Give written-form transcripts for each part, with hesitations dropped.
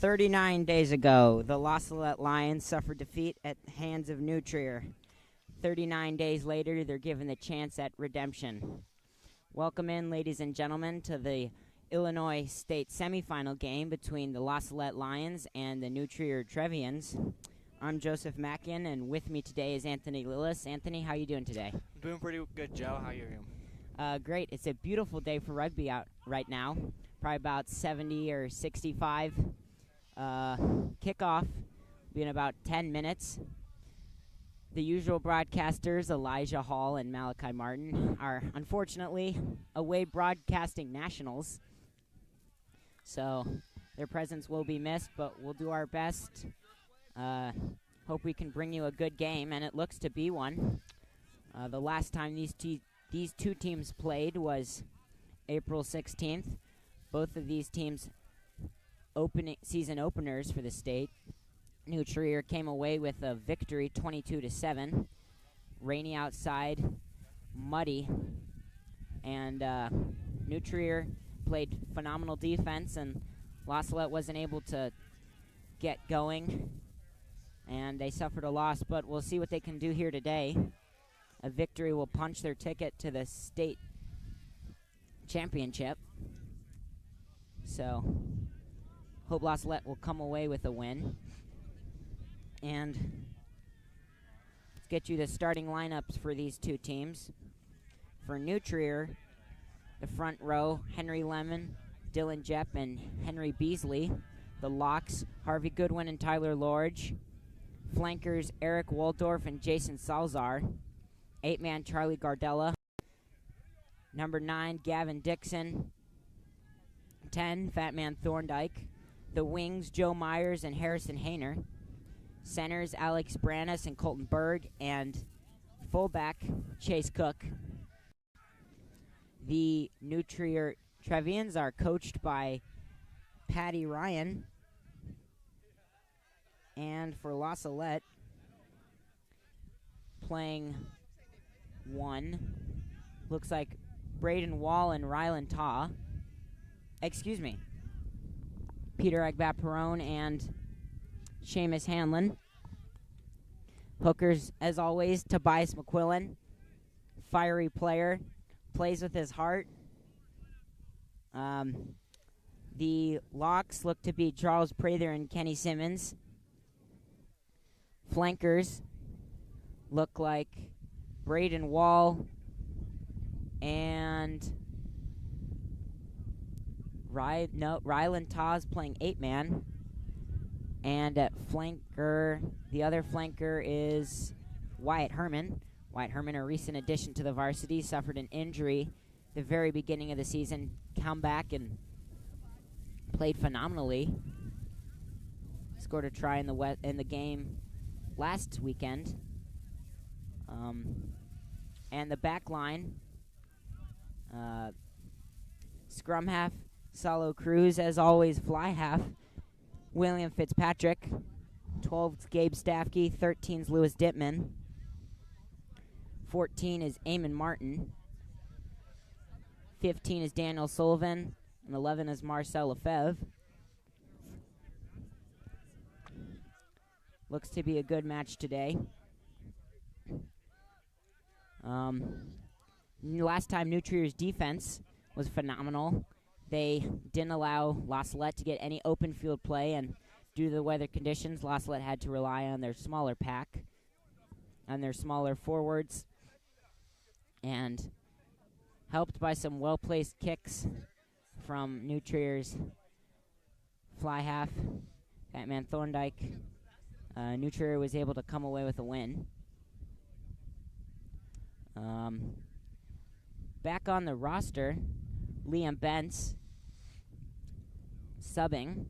39 days ago, the Salette Lions suffered defeat at the hands of New Trier. 39 days later, they're given the chance at redemption. Welcome in, ladies and gentlemen, to the Illinois State Semifinal Game between the Salette Lions and the New Trier Trevians. I'm Joseph Mackin, and with me today is Anthony Lillis. Anthony, how are you doing today? I'm doing pretty good, Joe. How are you doing? Great. It's a beautiful day for rugby out right now. Probably about 70 or 65. Kickoff will be in about 10 minutes. The usual broadcasters, Elijah Hall and Malachi Martin, are unfortunately away broadcasting nationals. So their presence will be missed, but we'll do our best. Hope we can bring you a good game, and it looks to be one. The last time these two teams played was April 16th. Both of these teams season openers for the state. New Trier came away with a victory, 22-7. Rainy outside, muddy, and New Trier played phenomenal defense, and Salette wasn't able to get going, and they suffered a loss. But we'll see what they can do here today. A victory will punch their ticket to the state championship. So, hope Salette will come away with a win. And let's get you the starting lineups for these two teams. For New Trier, the front row, Henry Lemon, Dylan Jepp, and Henry Beasley. The locks, Harvey Goodwin and Tyler Lorge. Flankers, Eric Waldorf and Jason Salzar. 8-man, Charlie Gardella. Number 9, Gavin Dixon. 10, Fatman Thorndike. The wings, Joe Myers and Harrison Hayner. Centers, Alex Brannis and Colton Berg. And fullback, Chase Cook. The New Trier Trevians are coached by Patty Ryan. And for Salette, playing one, looks like Braden Wall and Rylan Taw. Excuse me. Peter Agbat-Perrone and Seamus Hanlon. Hookers, as always, Tobias McQuillan. Fiery player. Plays with his heart. The locks look to be Charles Prather and Kenny Simmons. Flankers look like Braden Wall and Rylan Taw's playing 8-man. And at flanker, the other flanker is Wyatt Herman. Wyatt Herman, a recent addition to the varsity, suffered an injury at the very beginning of the season. Come back and played phenomenally. Scored a try in the game last weekend. And the back line, scrum half, Salo Cruz, as always, fly half, William Fitzpatrick. 12's Gabe Staffke, 13's Lewis Dittman. 14 is Eamon Martin. 15 is Daniel Sullivan, and 11 is Marcel Lefebvre. Looks to be a good match today. Last time New Trier's defense was phenomenal. They didn't allow Salette to get any open field play, and due to the weather conditions, Salette had to rely on their smaller pack, on their smaller forwards, and helped by some well-placed kicks from New Trier's fly half, Batman Thorndike. New Trier was able to come away with a win. Back on the roster, Liam Bentz, subbing,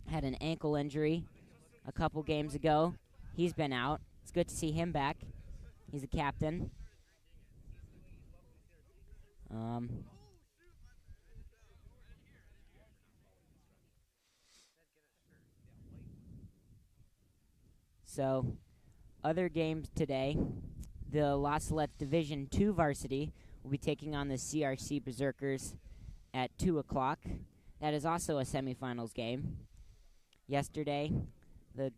had an ankle injury a couple games ago. He's been out. It's good to see him back. He's a captain. So, other games today, the Salette Division II varsity will be taking on the CRC Berserkers at 2 o'clock. That is also a semifinals game. yesterday, the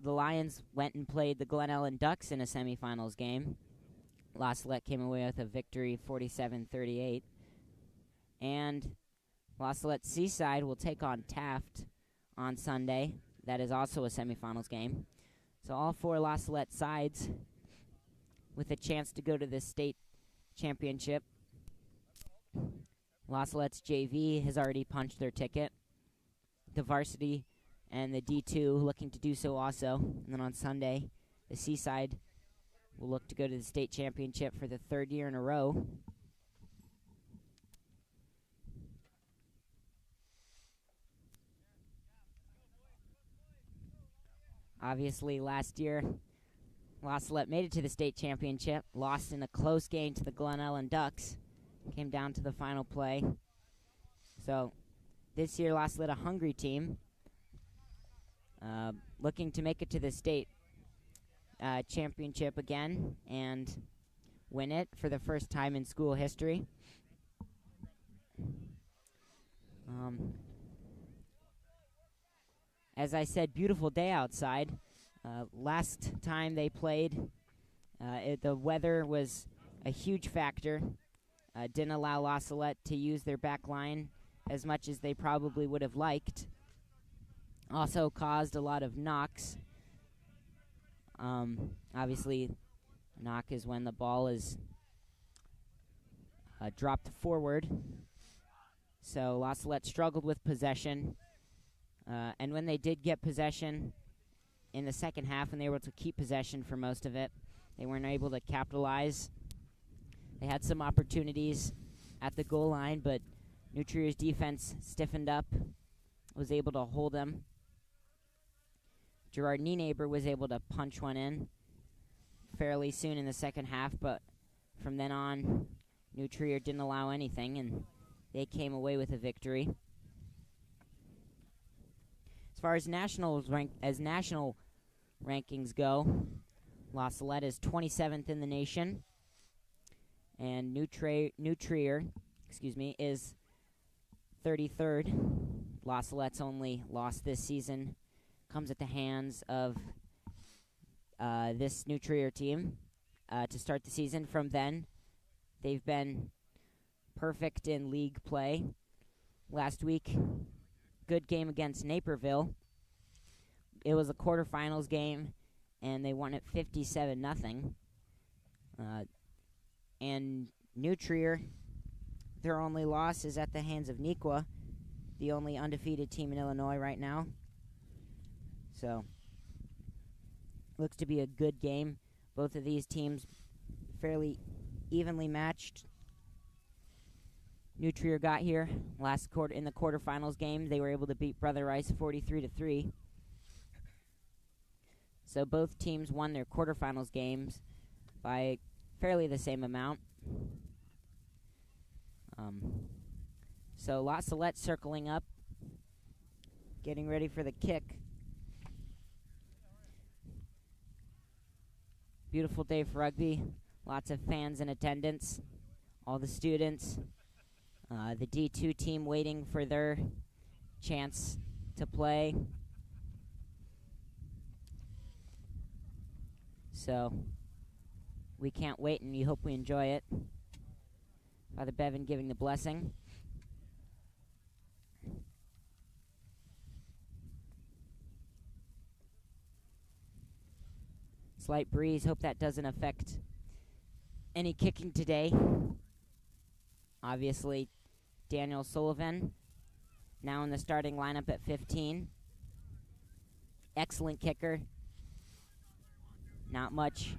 Lions went and played the Glen Ellen Ducks in a semifinals game. La Salette came away with a victory, 47-38. And La Salette A-side will take on Taft on Sunday. That is also a semifinals game. So all 4 La Salette sides with a chance to go to the state championship. La Salette's JV has already punched their ticket. The varsity and the D2 looking to do so also. And then on Sunday, the C-side will look to go to the state championship for the 3rd year in a row. Obviously, last year, La Salette made it to the state championship, lost in a close game to the Glen Ellen Ducks, came down to the final play. So this year, La Salette, a hungry team, looking to make it to the state championship again and win it for the first time in school history. As I said, beautiful day outside. Last time they played, the weather was a huge factor. Didn't allow La Salette to use their back line as much as they probably would have liked. Also caused a lot of knocks. Obviously, knock is when the ball is dropped forward. So La Salette struggled with possession. And when they did get possession in the second half, and they were able to keep possession for most of it, they weren't able to capitalize. They had some opportunities at the goal line, but New Trier's defense stiffened up, was able to hold them. Gerard Nienaber was able to punch one in fairly soon in the second half, but from then on, New Trier didn't allow anything, and they came away with a victory. As far as national rankings go, La Salette is 27th in the nation, and New Trier, is 33rd. La Salette's only loss this season comes at the hands of this New Trier team to start the season. From then, they've been perfect in league play. Last week, good game against Naperville. It was a quarterfinals game, and they won it 57-0. And New Trier, their only loss is at the hands of Nequa, the only undefeated team in Illinois right now. So, looks to be a good game. Both of these teams fairly evenly matched. New Trier got here in the quarterfinals game. They were able to beat Brother Rice 43-3. So both teams won their quarterfinals games by fairly the same amount. So La Salette circling up, getting ready for the kick. Beautiful day for rugby. Lots of fans in attendance. All the students. The D2 team waiting for their chance to play. So we can't wait, and we hope we enjoy it. Father Bevan giving the blessing. Slight breeze. Hope that doesn't affect any kicking today. Obviously, Daniel Sullivan now in the starting lineup at 15. Excellent kicker. Not much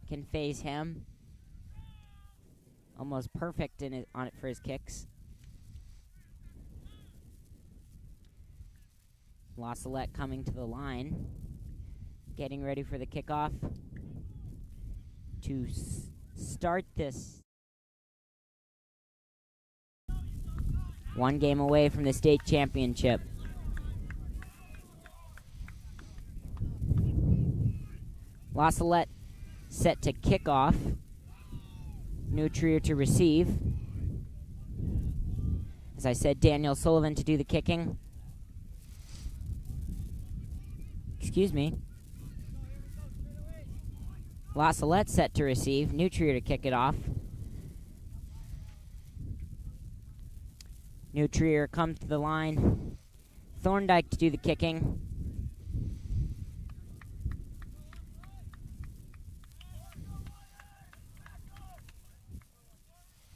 can phase him. Almost perfect on it for his kicks. La Salette coming to the line. Getting ready for the kickoff to start this. One game away from the state championship. La Salette set to kick off. New Trier to receive. As I said, Daniel Sullivan to do the kicking. Excuse me. La Salette set to receive. New Trier to kick it off. New Trier comes to the line. Thorndike to do the kicking.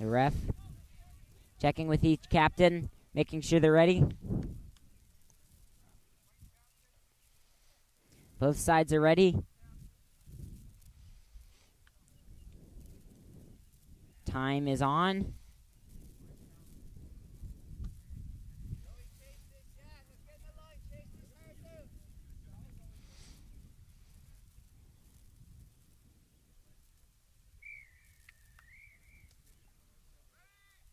The ref checking with each captain, making sure they're ready. Both sides are ready. Time is on.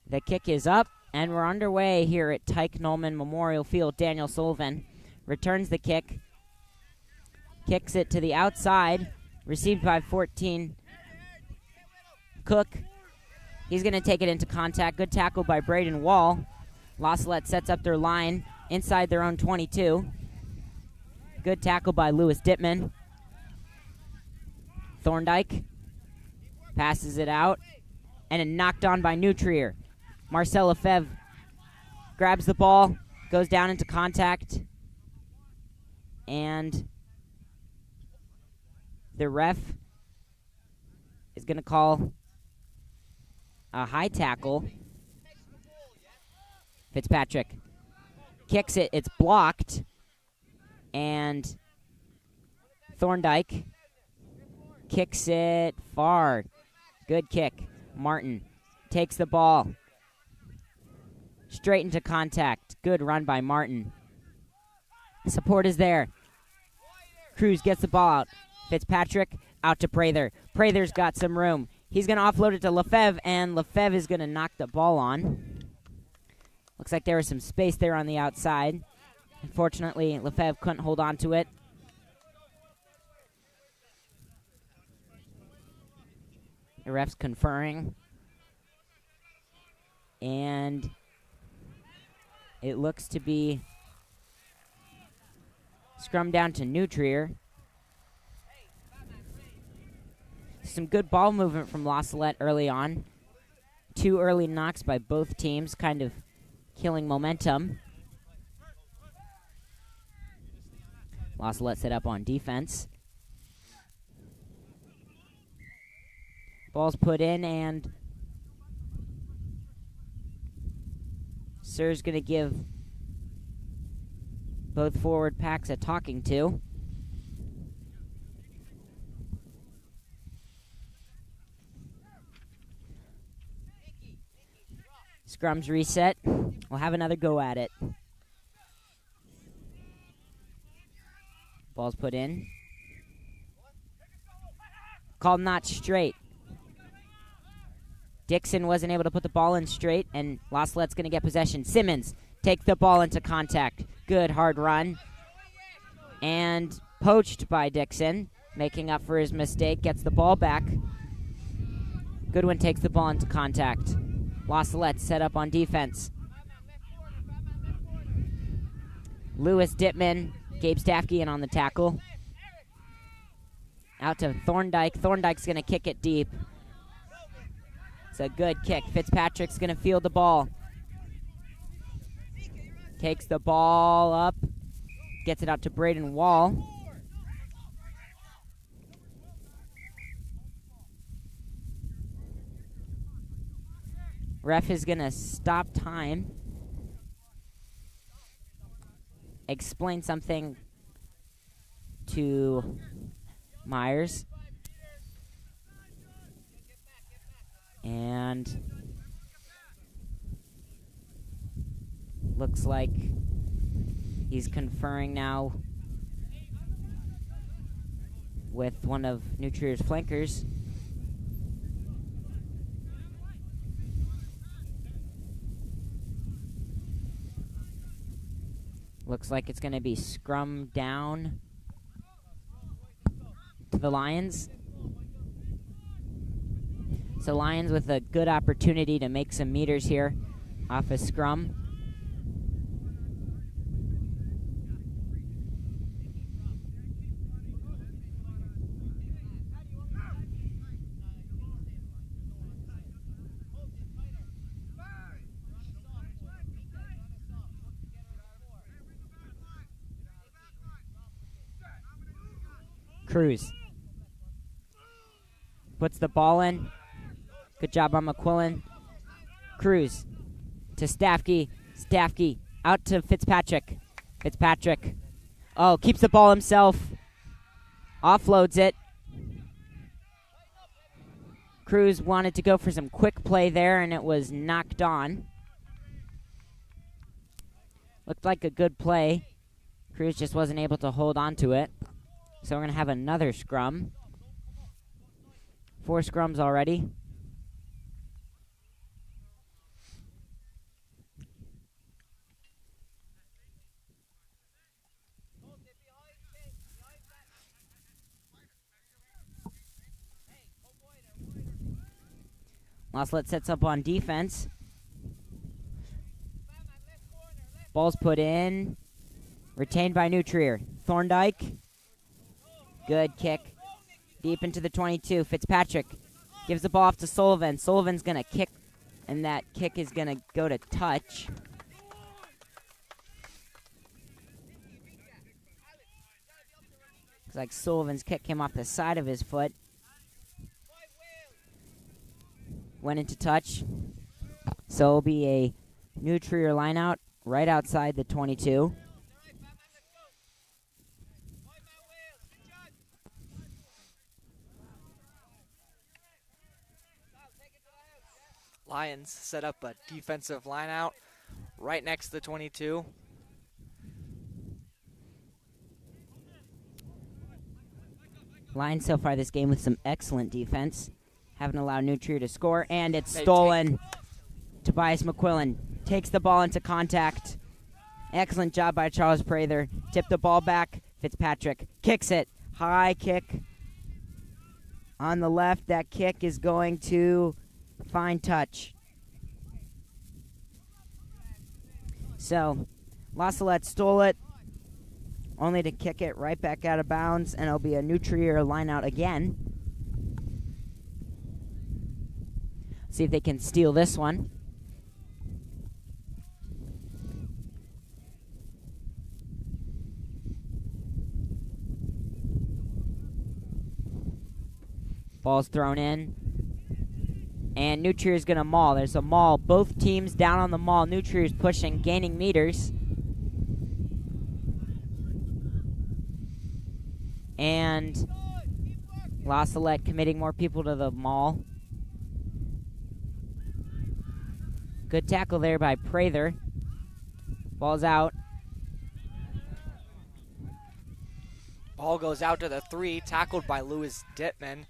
The kick is up, and we're underway here at Tyke Nolman Memorial Field. Daniel Sullivan returns the kick, kicks it to the outside, received by 14. Cook, he's going to take it into contact. Good tackle by Braden Wall. La Salette sets up their line inside their own 22. Good tackle by Lewis Dittman. Thorndike passes it out, and it knocked on by New Trier. Marcel Lefebvre grabs the ball, goes down into contact, and the ref is going to call a high tackle. Fitzpatrick kicks it, it's blocked, and Thorndike kicks it far. Good kick. Martin takes the ball straight into contact. Good run by Martin. Support is there. Cruz gets the ball out. Fitzpatrick out to Prather. Prather's got some room. He's going to offload it to Lefebvre, and Lefebvre is going to knock the ball on. Looks like there was some space there on the outside. Unfortunately, Lefebvre couldn't hold on to it. The ref's conferring. And it looks to be scrum down to New Trier. Some good ball movement from La Salette early on. 2 early knocks by both teams, kind of killing momentum. La Salette set up on defense. Ball's put in, and Sir's going to give both forward packs a talking to. Scrum's reset. We'll have another go at it. Ball's put in. Called not straight. Dixon wasn't able to put the ball in straight, and La Salette's going to get possession. Simmons take the ball into contact. Good hard run. And poached by Dixon, making up for his mistake, gets the ball back. Goodwin takes the ball into contact. La Salette set up on defense. Lewis Dittman, Gabe Staffke in on the tackle. Out to Thorndike. Thorndike's going to kick it deep. It's a good kick. Fitzpatrick's going to field the ball. Takes the ball up. Gets it out to Braden Wall. Ref is going to stop time. Explain something to Myers. And looks like he's conferring now with one of New Trier's flankers. Looks like it's going to be scrum down to the Lions. So Lions with a good opportunity to make some meters here off a scrum. Cruz puts the ball in. Good job on McQuillan. Cruz to Staffke. Staffke out to Fitzpatrick. Fitzpatrick. Oh, keeps the ball himself. Offloads it. Cruz wanted to go for some quick play there, and it was knocked on. Looked like a good play. Cruz just wasn't able to hold on to it. So we're going to have another scrum. 4 scrums already. Salette sets up on defense. Ball's put in. Retained by New Trier. Thorndike. Good kick. Deep into the 22. Fitzpatrick gives the ball off to Sullivan. Sullivan's going to kick, and that kick is going to go to touch. Looks like Sullivan's kick came off the side of his foot. Went into touch. So it'll be a New Trier line out right outside the 22. Lions set up a defensive line out right next to the 22. Lions so far this game with some excellent defense. Haven't allowed New Trier to score, and it's stolen. Tobias McQuillan takes the ball into contact. Excellent job by Charles Prather. Tipped the ball back. Fitzpatrick kicks it. High kick on the left. That kick is going to find touch. So, Salette stole it, only to kick it right back out of bounds, and it'll be a New Trier line out again. See if they can steal this one. Ball's thrown in. And New Trier's going to maul. There's a maul. Both teams down on the maul. New Trier's pushing, gaining meters. And Salette committing more people to the maul. Good tackle there by Prather. Ball's out. Ball goes out to the 3, tackled by Lewis Dittman.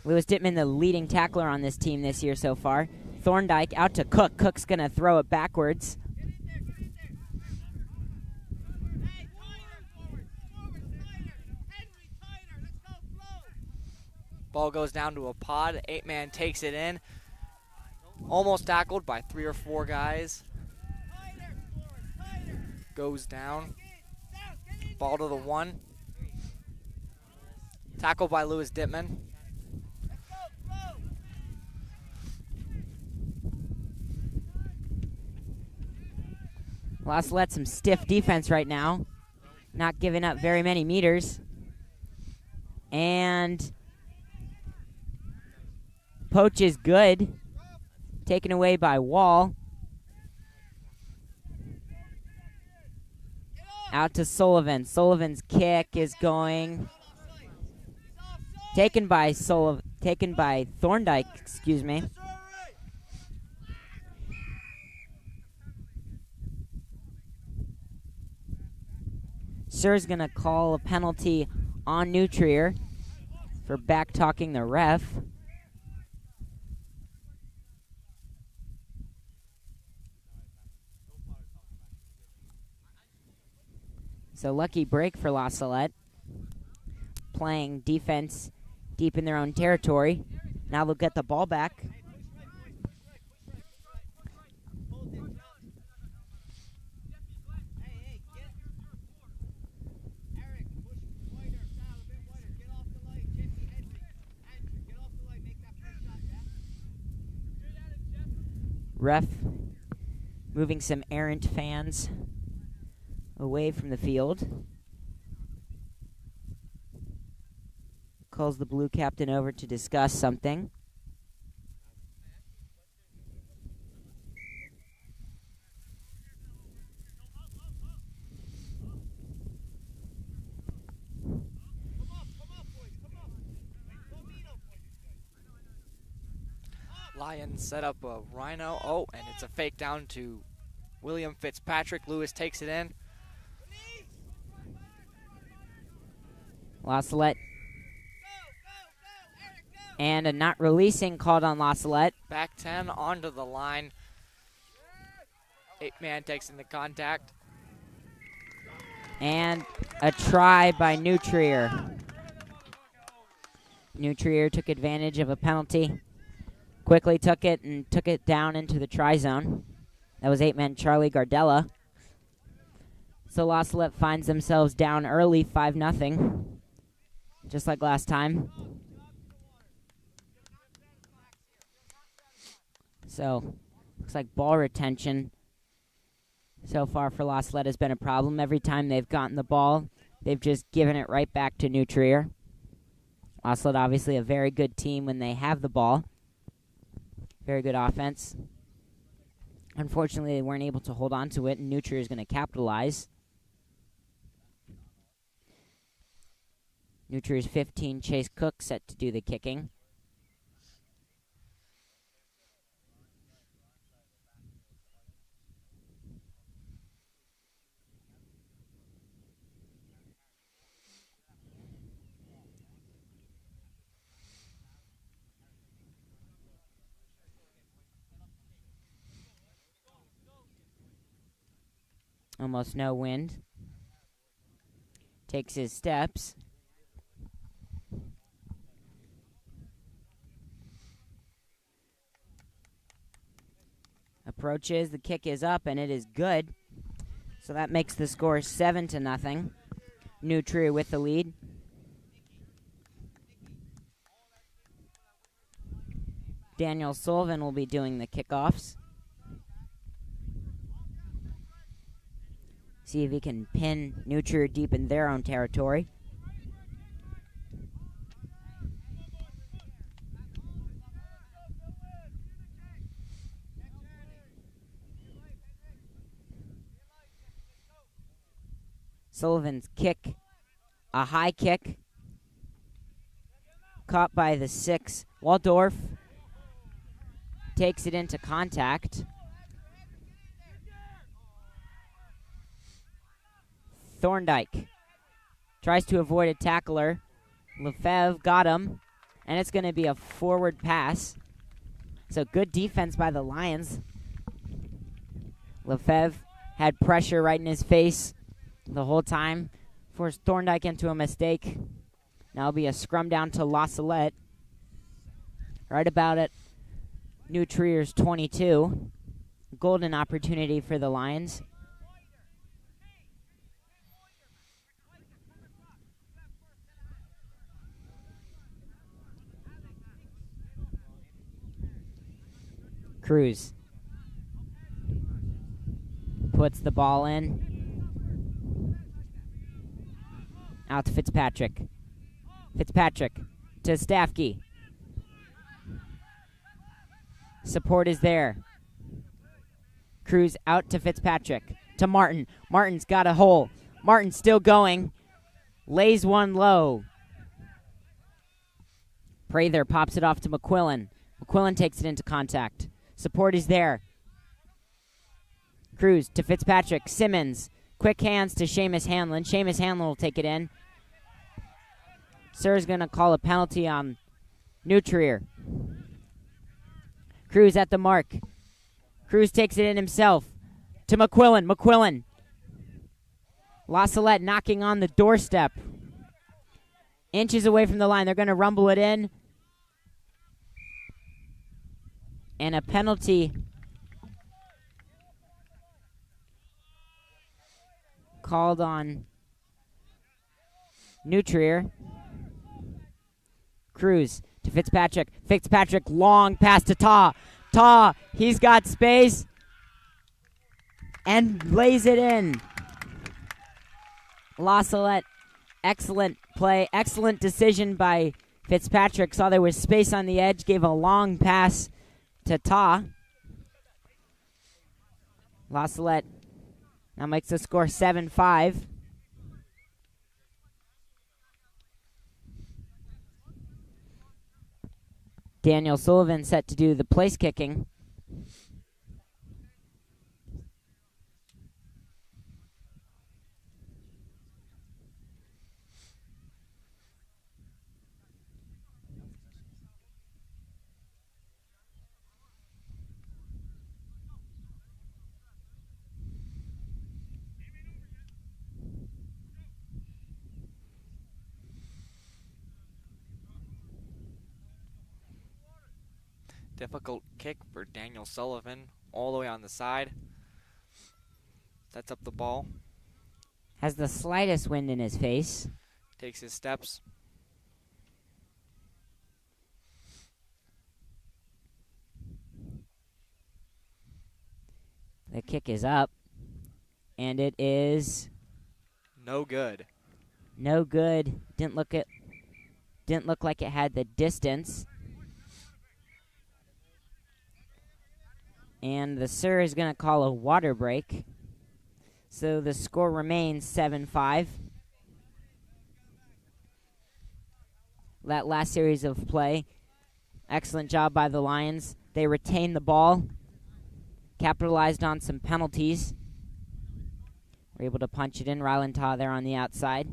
Lewis Dittman, the leading tackler on this team this year so far. Thorndike out to Cook. Cook's going to throw it backwards. Ball goes down to a pod. 8-man takes it in. Almost tackled by 3 or 4 guys. Goes down. Ball to the 1. Tackled by Lewis Dittman. Salette some stiff defense right now. Not giving up very many meters. And poach is good. Taken away by Wall. Out to Sullivan. Sullivan's kick is going. Taken by Thorndike, excuse me. Sir's going to call a penalty on New Trier for back-talking the ref. So lucky break for Salette. Playing defense deep in their own territory. Now they'll get the ball back. Ref moving some errant fans away from the field. calls the blue captain over to discuss something. Lions set up a rhino. Oh, and it's a fake down to William Fitzpatrick. Lewis takes it in. La Salette. And a not releasing called on La Salette. Back 10 onto the line. 8-man takes into contact. And a try by New Trier. New Trier took advantage of a penalty. Quickly took it and took it down into the try zone. That was 8-man Charlie Gardella. So La Salette finds themselves down early, 5-0, just like last time. So, looks like ball retention so far for La Salette has been a problem. Every time they've gotten the ball, they've just given it right back to New Trier. La Salette obviously a very good team when they have the ball. Very good offense. Unfortunately, they weren't able to hold on to it, and New Trier is going to capitalize. New Trier's 15, Chase Cook, set to do the kicking. Almost no wind. Takes his steps. Approaches, the kick is up, and it is good. So that makes the score 7-0. New Trier with the lead. Daniel Sullivan will be doing the kickoffs. See if he can pin New Trier deep in their own territory. Sullivan's kick, a high kick, caught by the 6. Waldorf takes it into contact. Thorndike tries to avoid a tackler. Lefebvre got him, and it's going to be a forward pass. So good defense by the Lions. Lefebvre had pressure right in his face the whole time. Forced Thorndike into a mistake. Now it'll be a scrum down to La Salette. Right about at New Trier's 22. Golden opportunity for the Lions. Cruz puts the ball in. Out to Fitzpatrick. Fitzpatrick to Stafke. Support is there. Cruz out to Fitzpatrick. To Martin. Martin's got a hole. Martin still going. Lays one low. Prather pops it off to McQuillan. McQuillan takes it into contact. Support is there. Cruz to Fitzpatrick. Simmons. Quick hands to Seamus Hanlon. Seamus Hanlon will take it in. Sir's going to call a penalty on New Trier. Cruz at the mark. Cruz takes it in himself. To McQuillan. McQuillan. La Salette knocking on the doorstep. Inches away from the line. They're going to rumble it in. And a penalty called on New Trier. Cruz to Fitzpatrick. Fitzpatrick long pass to Ta. Ta, he's got space and lays it in. La Salette, excellent play, excellent decision by Fitzpatrick saw there was space on the edge, gave a long pass to Ta. La Salette now makes the score 7-5. Daniel Sullivan set to do the place kicking. Difficult kick for Daniel Sullivan, all the way on the side. Sets up the ball. Has the slightest wind in his face. Takes his steps. The kick is up, and it is no good. No good. Didn't look like it had the distance. And the sir is going to call a water break. So the score remains 7-5. That last series of play, excellent job by the Lions. They retained the ball, capitalized on some penalties. Were able to punch it in. Ryland Ta there on the outside.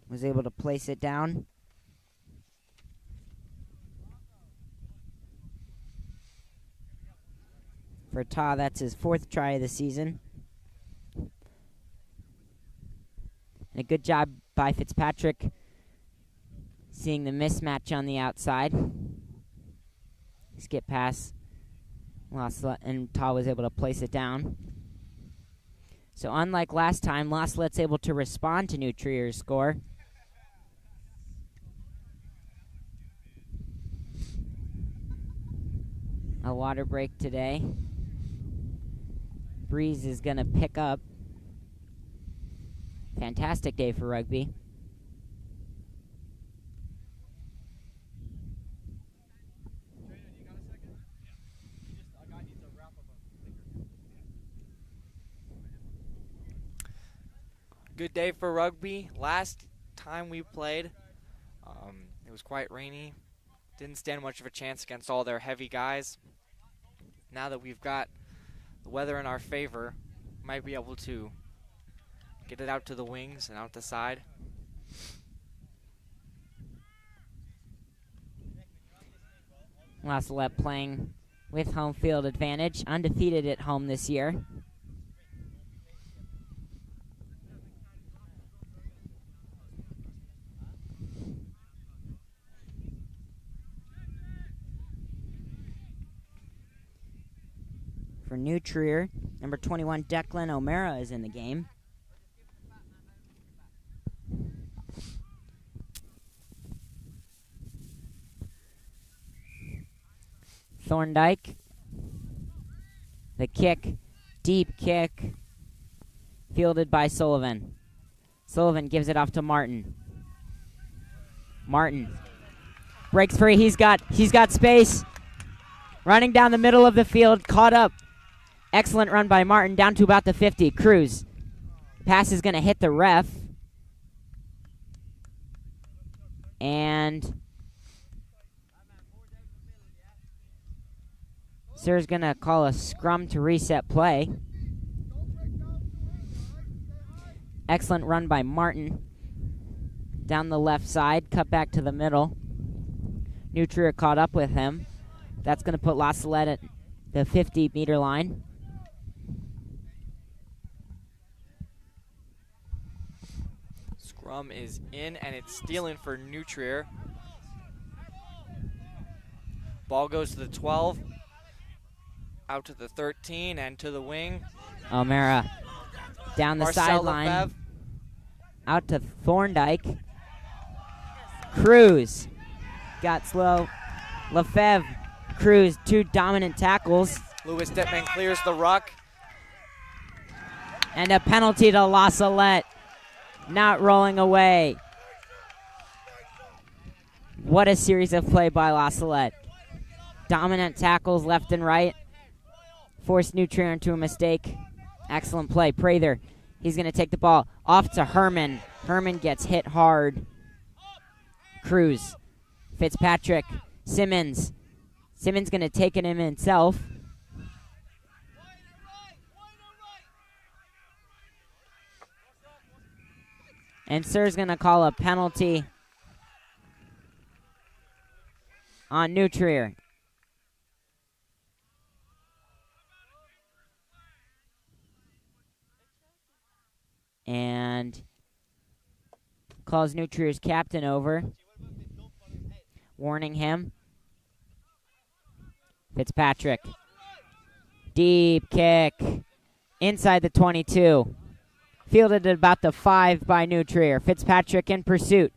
Was able to place it down. For Ta, that's his 4th try of the season. And a good job by Fitzpatrick seeing the mismatch on the outside. Skip pass. And Ta was able to place it down. So unlike last time, La Salette's able to respond to New Trier's score. A water break today. Breeze is going to pick up. Fantastic day for rugby. Good day for rugby. Last time we played, it was quite rainy. Didn't stand much of a chance against all their heavy guys. Now that we've got the weather in our favor, might be able to get it out to the wings and out the side. La Salette playing with home field advantage, undefeated at home this year. For New Trier, number 21, Declan O'Mara is in the game. Thorndike. The kick, deep kick, fielded by Sullivan. Sullivan gives it off to Martin. Martin breaks free. He's got space. Running down the middle of the field, caught up. Excellent run by Martin, down to about the 50. Cruz. Pass is going to hit the ref. And Sir's going to call a scrum to reset play. Excellent run by Martin. Down the left side, cut back to the middle. New Trier caught up with him. That's going to put La Salette at the 50-meter line. Scrum is in, and it's stealing for New Trier. Ball goes to the 12, out to the 13, and to the wing. O'Mara down the sideline, Lefebvre. Out to Thorndike. Cruz got slow. Lefebvre, Cruz, 2 dominant tackles. Lewis Dittman clears the ruck. And a penalty to La Salette. Not rolling away. What a series of play by La Salette. Dominant tackles left and right. Forced New Trier into a mistake. Excellent play. Prather, he's going to take the ball off to Herman. Herman gets hit hard. Cruz, Fitzpatrick, Simmons. Simmons going to take it in himself. And Sir's going to call a penalty on New Trier. And calls New Trier's captain over, warning him. Fitzpatrick. Deep kick. Inside the 22. Fielded at about the 5 by New Trier. Fitzpatrick in pursuit.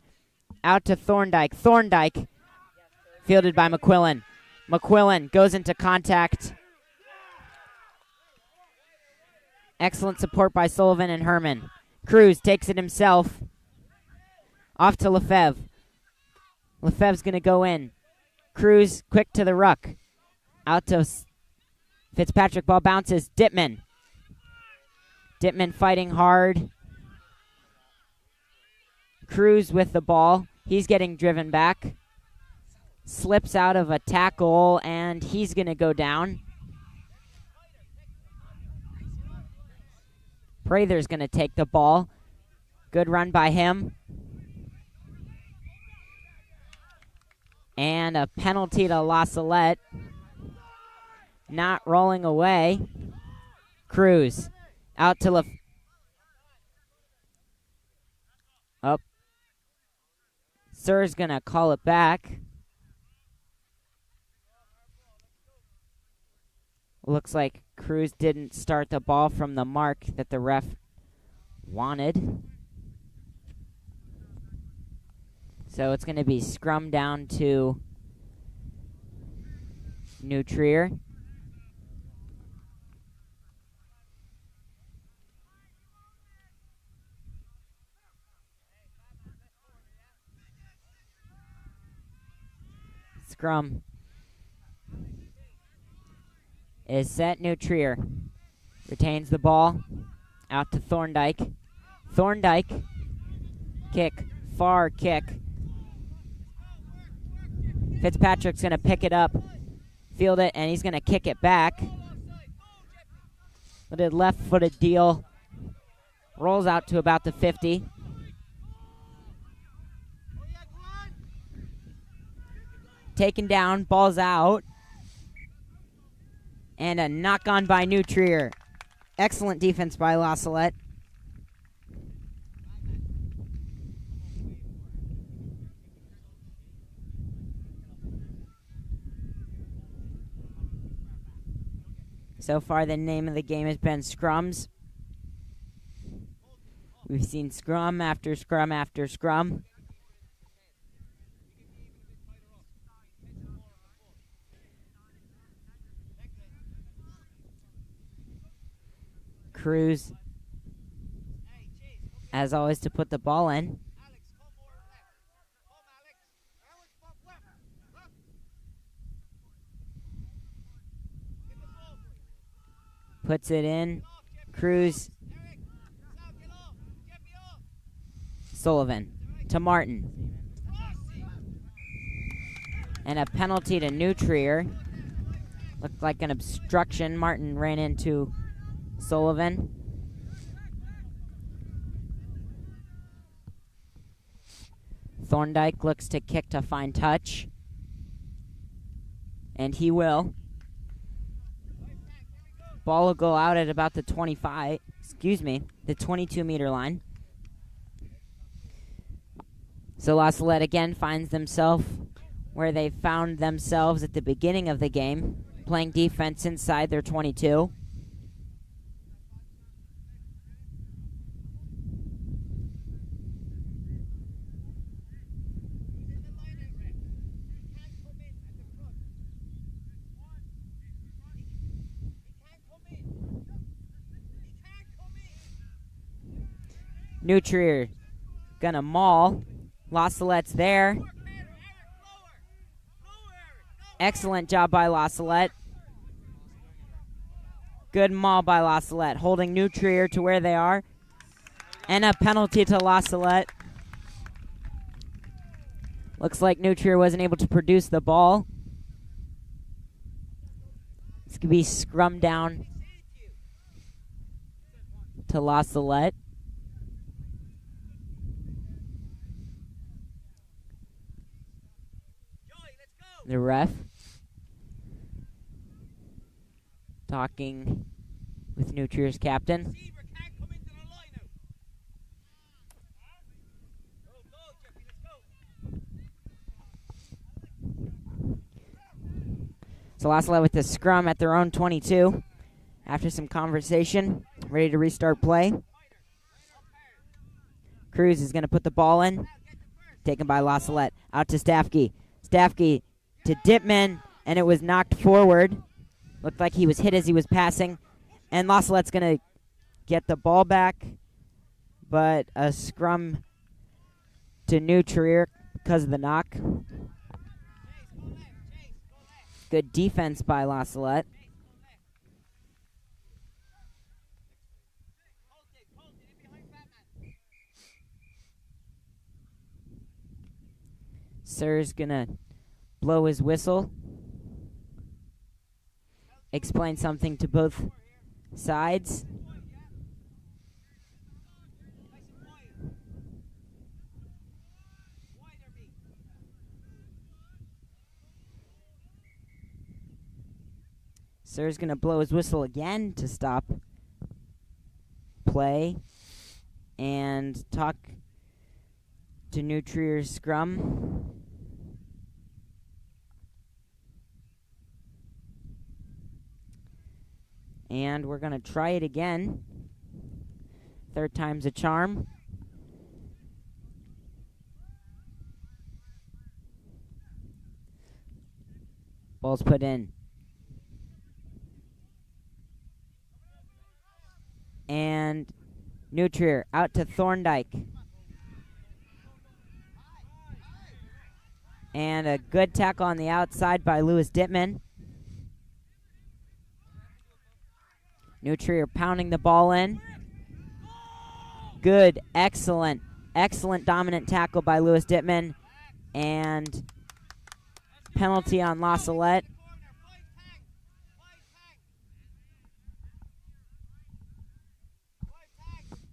Out to Thorndike. Thorndike. Fielded by McQuillan. McQuillan goes into contact. Excellent support by Sullivan and Herman. Cruz takes it himself. Off to Lefebvre. Lefebvre's going to go in. Cruz quick to the ruck. Out to Fitzpatrick. Ball bounces. Dittman. Dittman fighting hard. Cruz with the ball. He's getting driven back. Slips out of a tackle, and he's going to go down. Prather's going to take the ball. Good run by him. And a penalty to La Salette. Not rolling away. Cruz. Out to Up. Sir's going to call it back. Looks like Cruz didn't start the ball from the mark that the ref wanted. So it's going to be scrum down to New Trier. Scrum is set. New Trier retains the ball. Out to Thorndike. Thorndike. Kick. Far kick. Fitzpatrick's going to pick it up, field it, and he's going to kick it back. With a left-footed deal. Rolls out to about the 50. Taken down, ball's out. And a knock on by New Trier. Excellent defense by La Salette. So far, the name of the game has been scrums. We've seen scrum after scrum after scrum. Cruz, as always, to put the ball in. Puts it in. Cruz. Sullivan to Martin. And a penalty to New Trier. Looked like an obstruction. Martin ran into Sullivan. Thorndike looks to kick to find touch. And he will. Ball will go out at about the the 22-meter line. So La Salette again finds themselves where they found themselves at the beginning of the game, playing defense inside their 22. New Trier gonna maul. La Salette's there. Excellent job by La Salette. Good maul by La Salette, holding New Trier to where they are. And a penalty to La Salette. Looks like New Trier wasn't able to produce the ball. This could be scrum down to La Salette. The ref talking with New Trier's captain. So La Salette with the scrum at their own 22. After some conversation, ready to restart play. Cruz is going to put the ball in. Taken by La Salette. Out to Staffke. Staffke to Dittman, and it was knocked forward. Looked like he was hit as he was passing. And La Salette's going to get the ball back, but a scrum to New Trier because of the knock. Good defense by La Salette. Sir's gonna blow his whistle. Explain something to both sides. Sir's going to blow his whistle again to stop play and talk to New Trier's scrum. And we're going to try it again. Third time's a charm. Ball's put in. And New Trier out to Thorndike. And a good tackle on the outside by Lewis Dittman. New Trier pounding the ball in. Good, excellent dominant tackle by Lewis Dittman. And penalty on La Salette.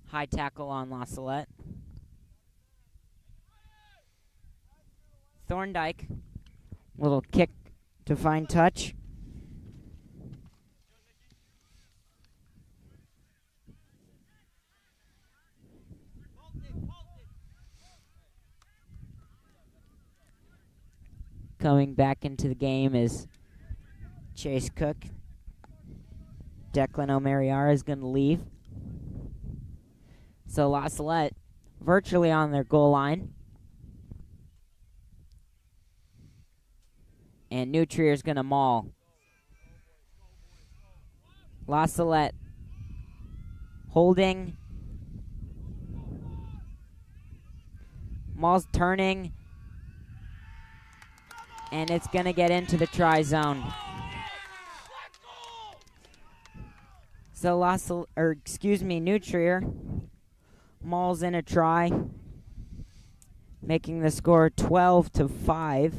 High tackle on La Salette. Thorndike, little kick to find touch. Coming back into the game is Chase Cook. Declan O'Mariara is going to leave. So La Salette virtually on their goal line. And New Trier is going to maul. La Salette holding. Maul's turning. And it's going to get into the try zone. So New Trier mauls in a try, making the score 12-5.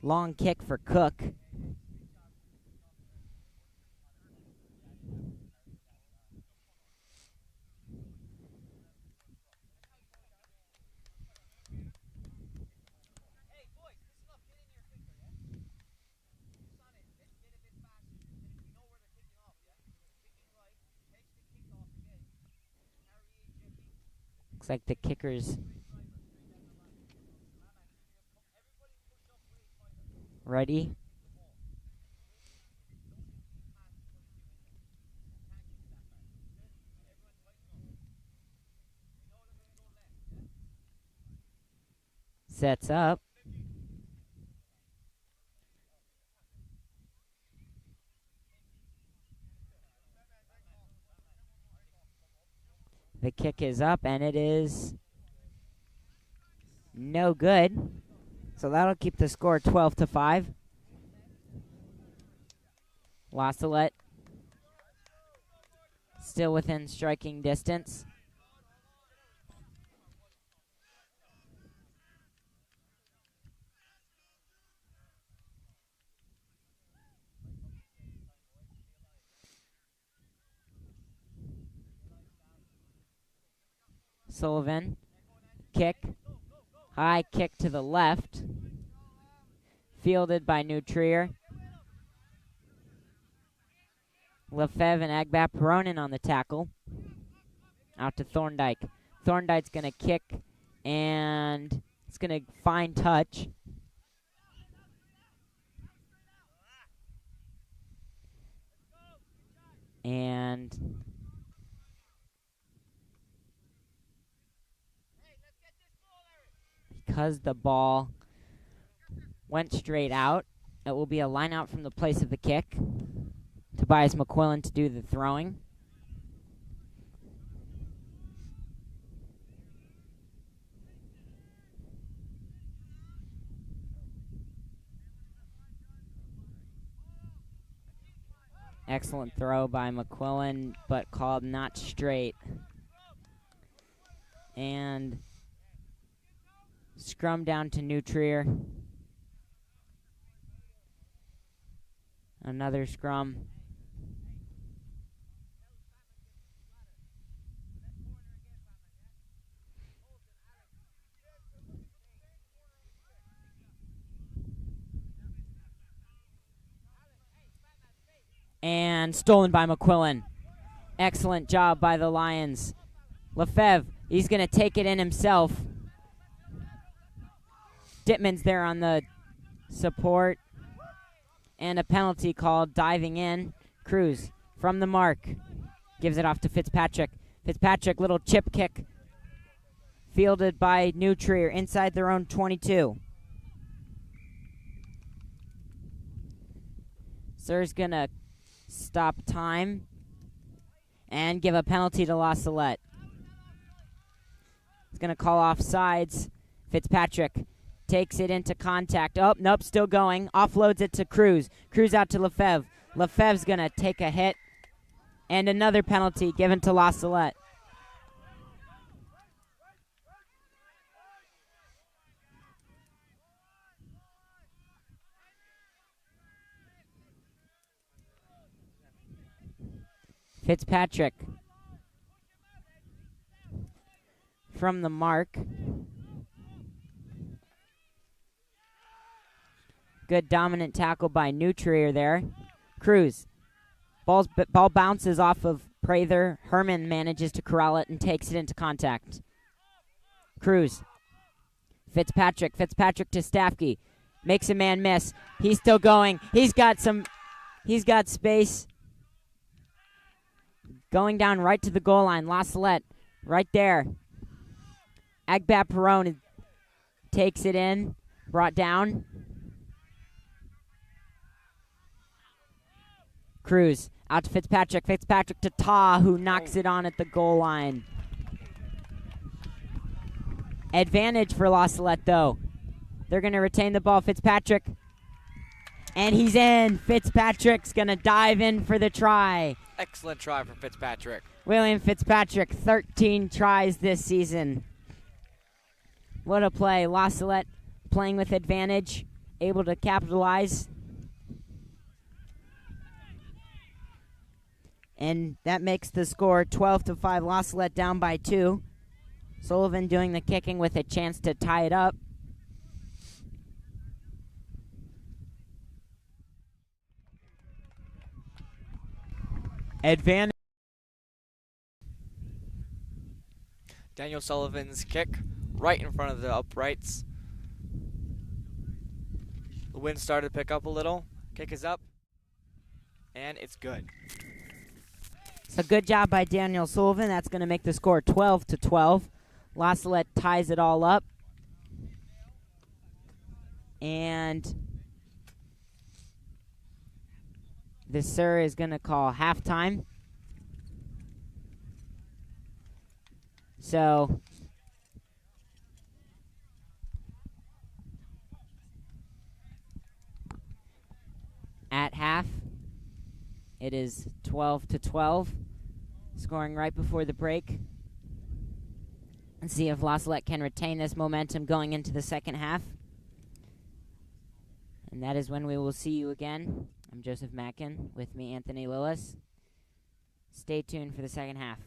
Long kick for Cook. Looks like the kicker's ready. Sets up. The kick is up, and it is no good. So that'll keep the score 12-5. La Salette still within striking distance. Sullivan, kick, high kick to the left, fielded by Nutrier. Lefebvre and Agbat Peronin on the tackle. Out to Thorndike. Thorndike's going to kick, and it's going to find touch. And because the ball went straight out, it will be a line out from the place of the kick. Tobias McQuillan to do the throwing. Excellent throw by McQuillan, but called not straight. And scrum down to Nutrier. Another scrum. And stolen by McQuillan. Excellent job by the Lions. Lefebvre, he's going to take it in himself. Dittman's there on the support. And a penalty called diving in. Cruz from the mark. Gives it off to Fitzpatrick. Fitzpatrick, little chip kick. Fielded by Nutrier inside their own 22. Sir's going to stop time and give a penalty to La Salette. He's going to call off sides. Fitzpatrick takes it into contact. Oh, nope, still going. Offloads it to Cruz. Cruz out to Lefebvre. Lefebvre's going to take a hit. And another penalty given to La Salette. Fitzpatrick from the mark. Good dominant tackle by Nutrier there. Cruz. Ball bounces off of Prather. Herman manages to corral it and takes it into contact. Cruz. Fitzpatrick to Stafke. Makes a man miss. He's still going. He's got space. Going down right to the goal line. La Salette right there. Agbat Perone takes it in. Brought down. Cruz out to Fitzpatrick. Fitzpatrick to Ta, who knocks it on at the goal line. Advantage for La Salette, though. They're going to retain the ball. Fitzpatrick. And he's in. Fitzpatrick's going to dive in for the try. Excellent try from Fitzpatrick. William Fitzpatrick, 13 tries this season. What a play. La Salette playing with advantage, able to capitalize. And that makes the score 12-5. La Salette down by 2. Sullivan doing the kicking with a chance to tie it up. Advantage. Daniel Sullivan's kick right in front of the uprights. The wind started to pick up a little. Kick is up, and it's good. So good job by Daniel Sullivan. That's going to make the score 12-12. La Salette ties it all up. And the sir is going to call halftime. So at half, it is 12-12, scoring right before the break. Let's see if La Salette can retain this momentum going into the second half. And that is when we will see you again. I'm Joseph Mackin, with me Anthony Lillis. Stay tuned for the second half.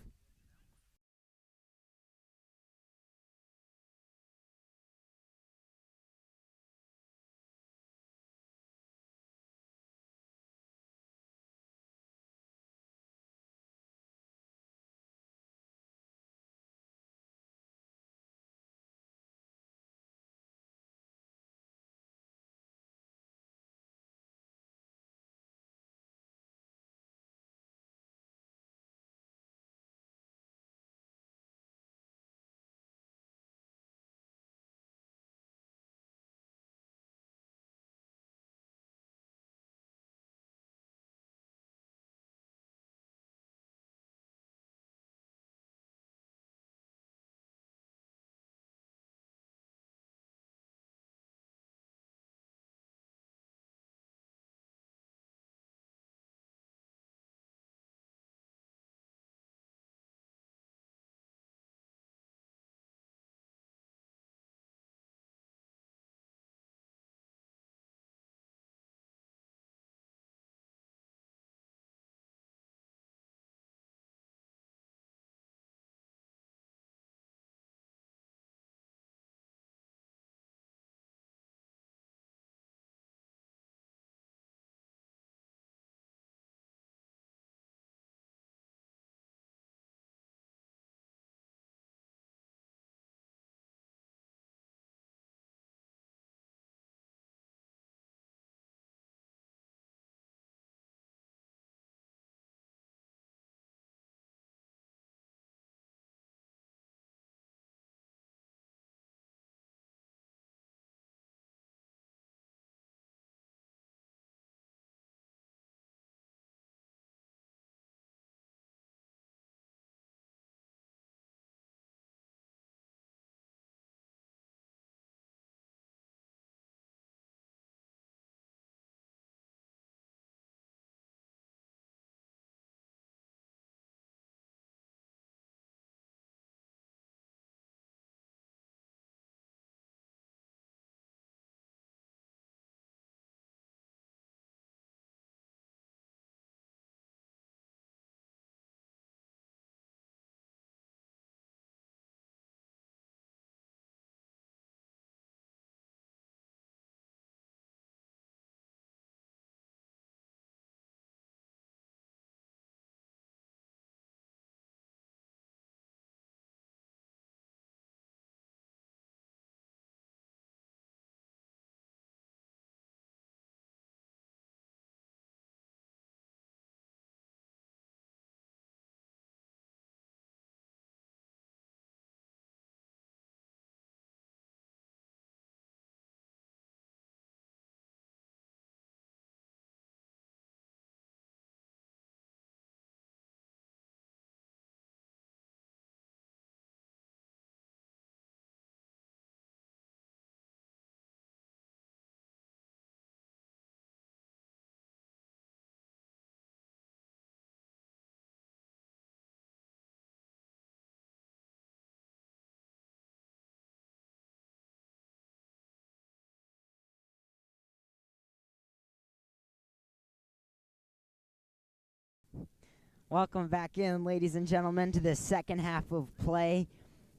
Welcome back in, ladies and gentlemen, to the second half of play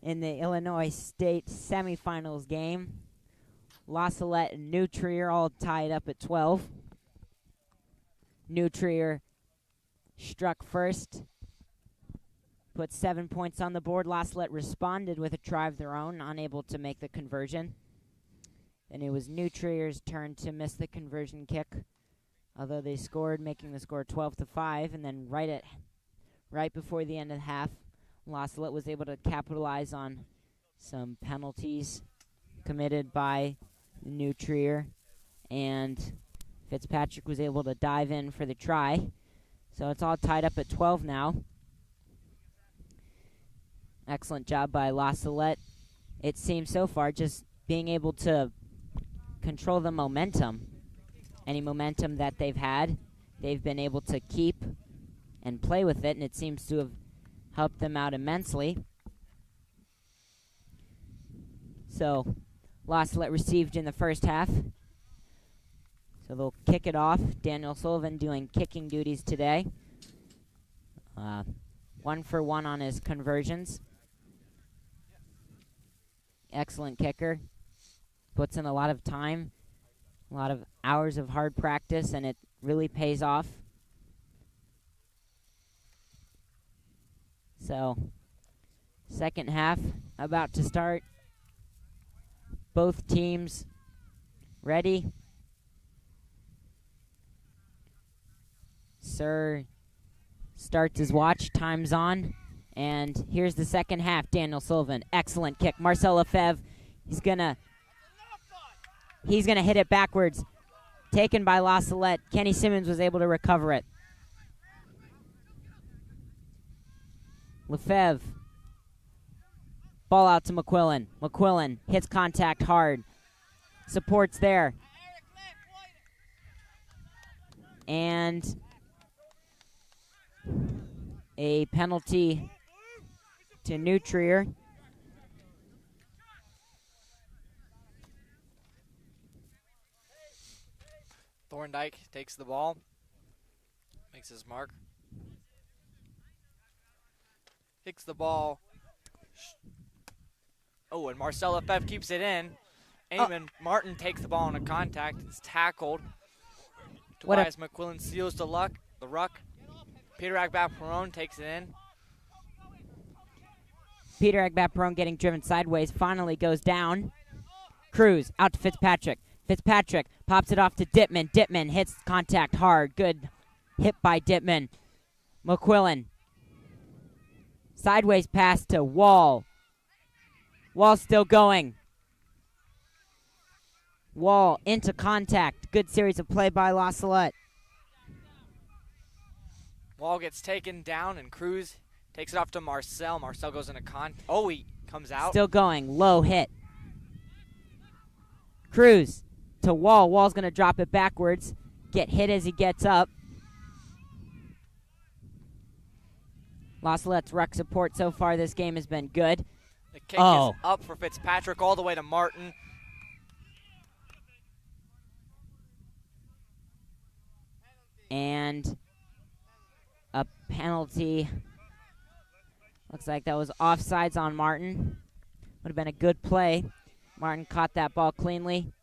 in the Illinois State Semifinals game. La Salette and New Trier all tied up at 12. New Trier struck first, put 7 points on the board. La Salette responded with a try of their own, unable to make the conversion. Then it was New Trier's turn to miss the conversion kick, although they scored, making the score 12-5, and then right before the end of the half, La Salette was able to capitalize on some penalties committed by New Trier, and Fitzpatrick was able to dive in for the try. So it's all tied up at 12 now. Excellent job by La Salette. It seems so far just being able to control the momentum. Any momentum that they've had, they've been able to keep and play with it, and it seems to have helped them out immensely. So, La Salette received in the first half. So they'll kick it off. Daniel Sullivan doing kicking duties today. 1 for 1 on his conversions. Excellent kicker. Puts in a lot of time, a lot of hours of hard practice, and it really pays off. So, second half about to start. Both teams ready. Sir starts his watch, time's on, and here's the second half. Daniel Sullivan, excellent kick. Marcel Lefebvre, he's gonna hit it backwards. Taken by La Salette. Kenny Simmons was able to recover it. Lefebvre, ball out to McQuillan. McQuillan hits contact hard. Supports there. And a penalty to New Trier. Thorndike takes the ball, makes his mark, kicks the ball. Oh, and Marcel Lefebvre keeps it in. Eamon Martin takes the ball on a contact. It's tackled. Tobias McQuillan seals the ruck. Peter Agbat-Perron takes it in. Peter Agbat-Perron getting driven sideways, finally goes down. Cruz out to Fitzpatrick. Fitzpatrick pops it off to Dittman. Dittman hits contact hard. Good hit by Dittman. McQuillan. Sideways pass to Wall. Wall still going. Wall into contact. Good series of play by La Salette. Wall gets taken down, and Cruz takes it off to Marcel. Marcel goes into Oh, he comes out. Still going. Low hit. Cruz to Wall. Wall's going to drop it backwards. Get hit as he gets up. La Salette's ruck support so far this game has been good. The kick is up for Fitzpatrick all the way to Martin. And a penalty. Looks like that was offsides on Martin. Would have been a good play. Martin caught that ball cleanly.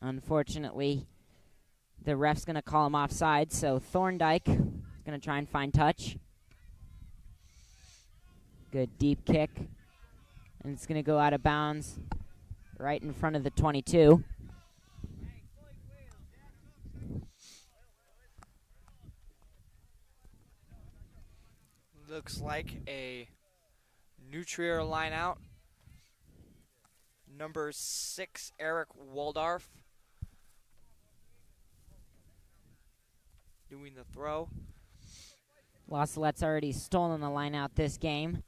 Unfortunately, the ref's going to call him offside, so Thorndike is going to try and find touch. Good deep kick. And it's going to go out of bounds right in front of the 22. Looks like a New Trier line out. Number 6, Eric Waldorf, doing the throw. La Salette's already stolen the line out this game.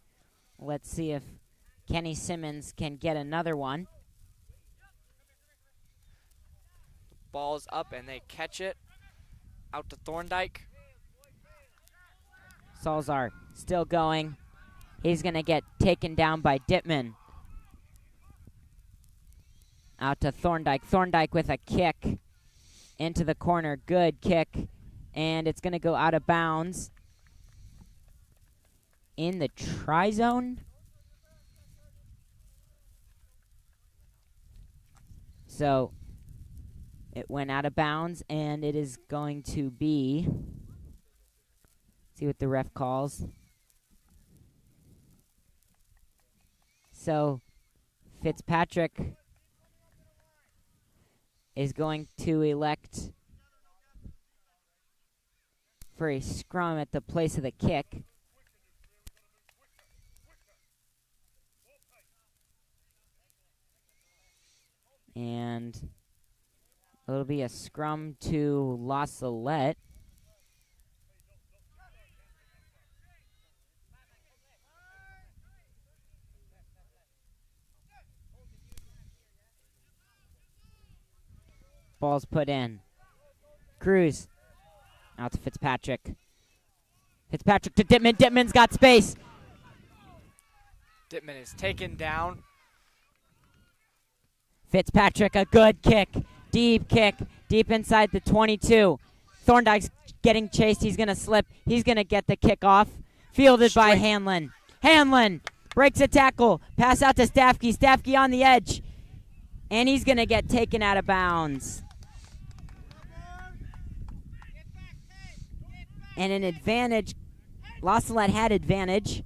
Let's see if Kenny Simmons can get another one. Ball's up and they catch it. Out to Thorndike. Salzar still going. He's going to get taken down by Dittman. Out to Thorndike. Thorndike with a kick into the corner. Good kick. And it's going to go out of bounds in the try zone. So it went out of bounds, and it is going to be, see what the ref calls. So Fitzpatrick is going to elect for a scrum at the place of the kick. And it'll be a scrum to La Salette. Ball's put in. Cruz. Out to Fitzpatrick. Fitzpatrick to Dittman. Dittman's got space. Dittman is taken down. Fitzpatrick, a good kick. Deep kick. Deep inside the 22. Thorndyke's getting chased. He's going to slip. He's going to get the kick off. Fielded by Hanlon. Hanlon breaks a tackle. Pass out to Staffke. Staffke on the edge. And he's going to get taken out of bounds. And an advantage. La Salette had advantage.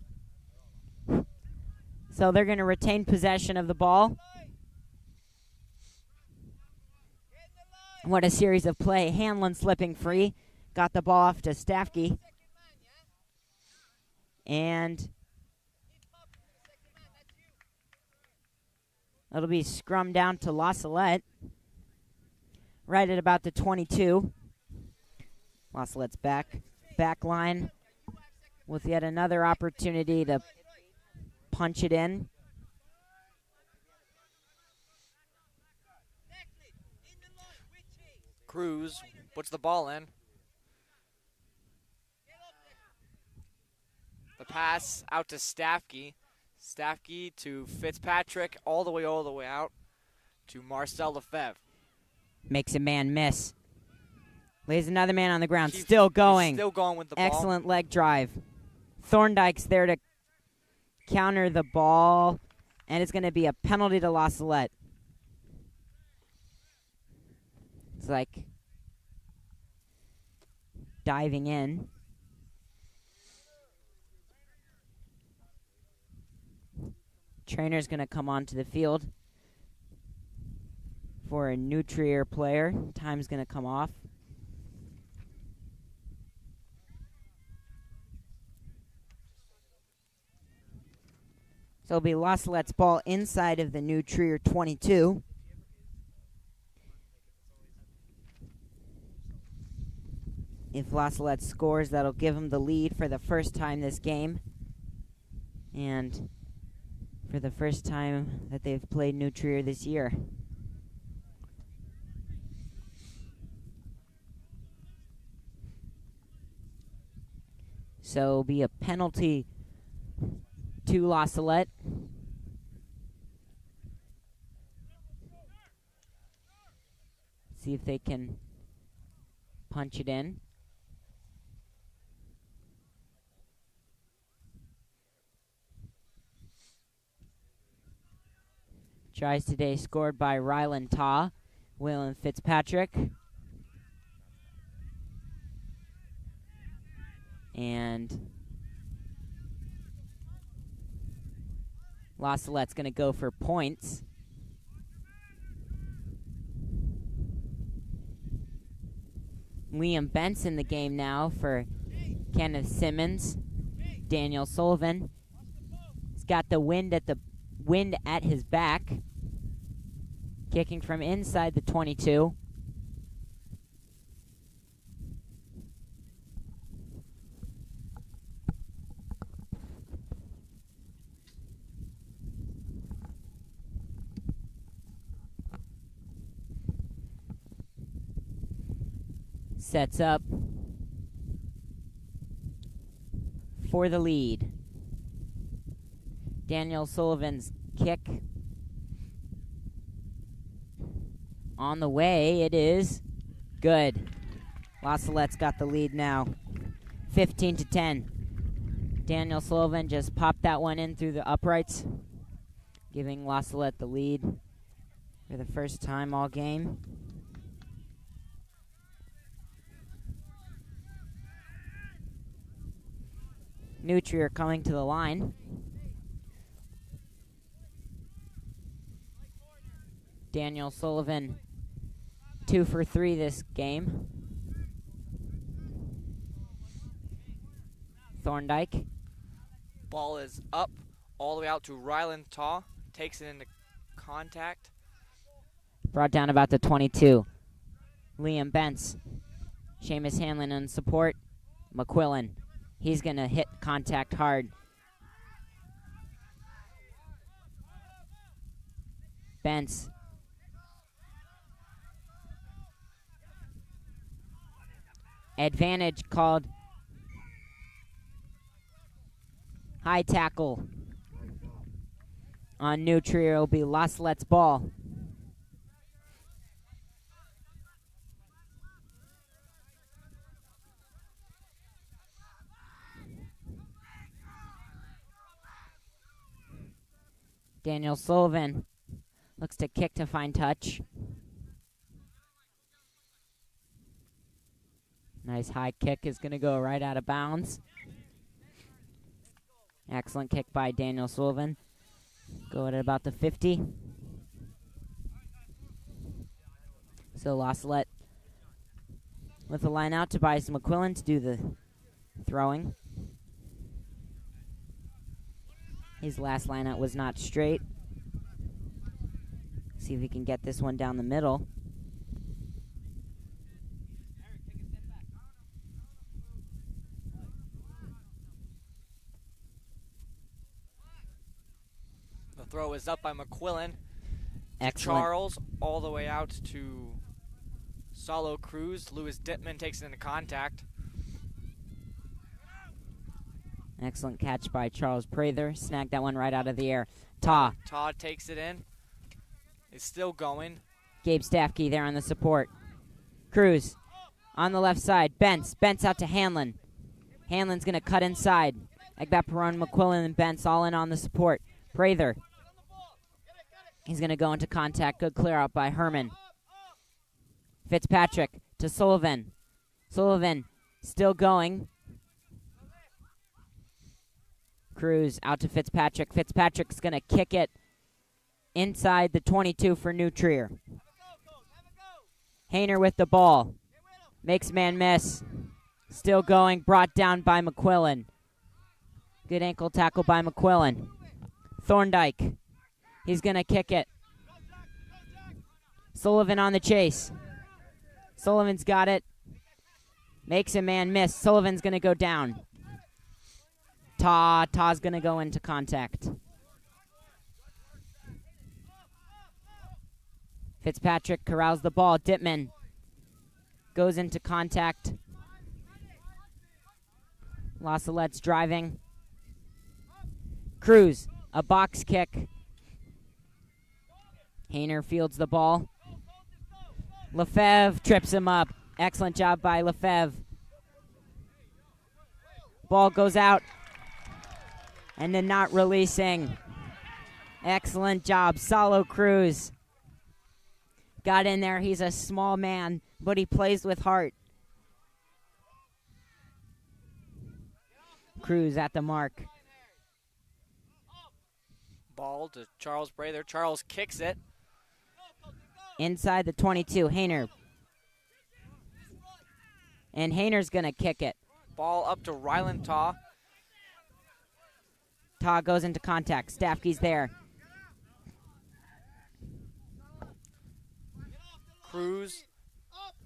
So they're going to retain possession of the ball. What a series of play. Hanlon slipping free. Got the ball off to Staffke. And it'll be scrummed down to La Salette. Right at about the 22. La Salette's back line with yet another opportunity to punch it in. Cruz puts the ball in. The pass out to Staffke. Staffke to Fitzpatrick, all the way out to Marcel Lefebvre. Makes a man miss. Lays another man on the ground. Still going. Still going with the ball. Excellent leg drive. Thorndyke's there to counter the ball, and it's going to be a penalty to La Salette. It's like diving in. Trainer's going to come onto the field for a Nutrier player. Time's going to come off. So it'll be La Salette's ball inside of the Nutrier 22. If La Salette scores, that'll give them the lead for the first time this game. And for the first time that they've played Nutrier this year. So it'll be a penalty to La Salette. See if they can punch it in. Tries today scored by Rylan Taw, Waylon Fitzpatrick. And La Salette's going to go for points. Liam Bent's in the game now for Kenneth Simmons. Daniel Sullivan. He's got the wind at his back. Kicking from inside the 22. Sets up for the lead. Daniel Sullivan's kick on the way. It is good. La Salette's got the lead now, 15-10. Daniel Sullivan just popped that one in through the uprights, giving La Salette the lead for the first time all game. Nutrier coming to the line. Daniel Sullivan, 2 for 3 this game. Thorndyke. Ball is up all the way out to Rylan Taw. Takes it into contact. Brought down about the 22. Liam Bentz. Seamus Hanlon on support. McQuillan. He's going to hit contact hard. Bentz. Advantage called. High tackle on New Trier. Will be La Salette's ball. Daniel Sullivan looks to kick to find touch. Nice high kick is going to go right out of bounds. Excellent kick by Daniel Sullivan. Go at about the 50. So La Salette with the line out. Tobias McQuillan to do the throwing. His last line out was not straight. See if he can get this one down the middle. The throw is up by McQuillan. Excellent. Charles all the way out to Solo Cruz. Lewis Dittman takes it into contact. Excellent catch by Charles Prather. Snagged that one right out of the air. Todd takes it in. It's still going. Gabe Staffke there on the support. Cruz on the left side. Bentz out to Hanlon. Hanlon's going to cut inside. Egbat-Perron, McQuillan, and Bentz all in on the support. Prather. He's going to go into contact. Good clear out by Herman. Fitzpatrick to Sullivan. Sullivan still going. Cruz out to Fitzpatrick. Fitzpatrick's going to kick it inside the 22 for New Trier. Hayner with the ball. Makes man miss. Still going. Brought down by McQuillan. Good ankle tackle by McQuillan. Thorndike. He's going to kick it. Sullivan on the chase. Sullivan's got it. Makes a man miss. Sullivan's going to go down. Taw's going to go into contact. Fitzpatrick corrals the ball. Dittman goes into contact. La Salette's driving. Cruz, a box kick. Hayner fields the ball. Lefebvre trips him up. Excellent job by Lefebvre. Ball goes out. And then not releasing. Excellent job. Solo Cruz got in there. He's a small man, but he plays with heart. Cruz at the mark. Ball to Charles Prather. Charles kicks it. Inside the 22. Hayner. And Hayner's going to kick it. Ball up to Ryland Taw. Taw goes into contact. Staffke's there. Cruz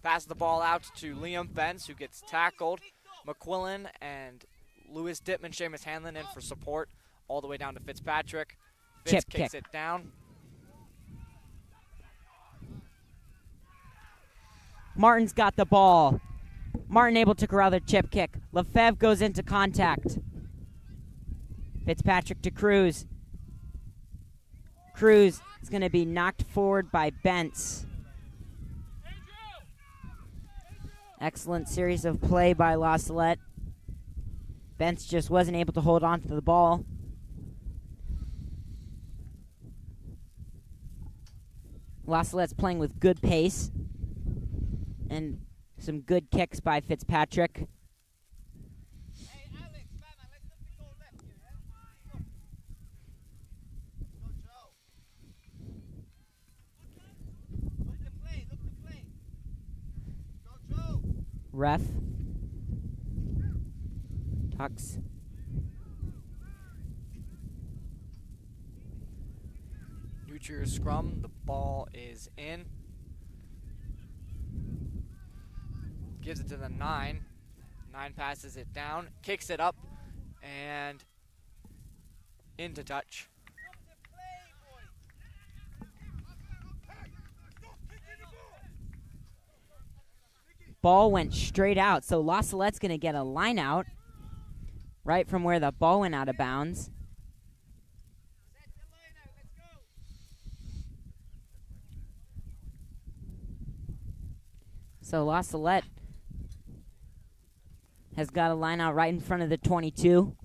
passes the ball out to Liam Bentz, who gets tackled. McQuillan and Lewis Dittman, Seamus Hanlon in for support, all the way down to Fitzpatrick. Fitz kicks it down. Martin's got the ball. Martin able to corral the chip kick. Lefebvre goes into contact. Fitzpatrick to Cruz. Cruz is going to be knocked forward by Bentz. Excellent series of play by La Salette. Bentz just wasn't able to hold on to the ball. La Salette's playing with good pace and some good kicks by Fitzpatrick. Ref talks. New Trier scrum. The ball is is in. Gives it to the 9. 9 passes it down, kicks it up, and into touch. Ball went straight out, so La Salette's going to get a line out right from where the ball went out of bounds. So La Salette has got a line out right in front of the 22.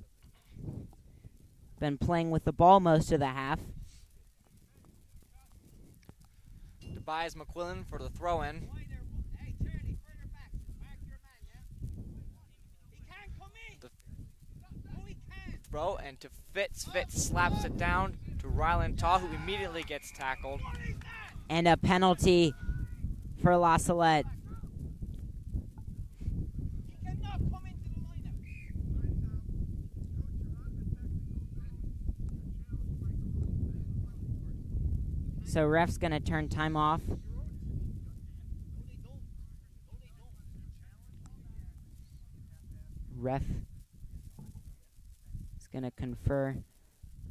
Been playing with the ball most of the half. Tobias McQuillan for the throw-in. Throw and to Fitz. Fitz slaps it down to Rylan Taw, who immediately gets tackled. And a penalty for La Salette. So ref's going to turn time off. Ref is going to confer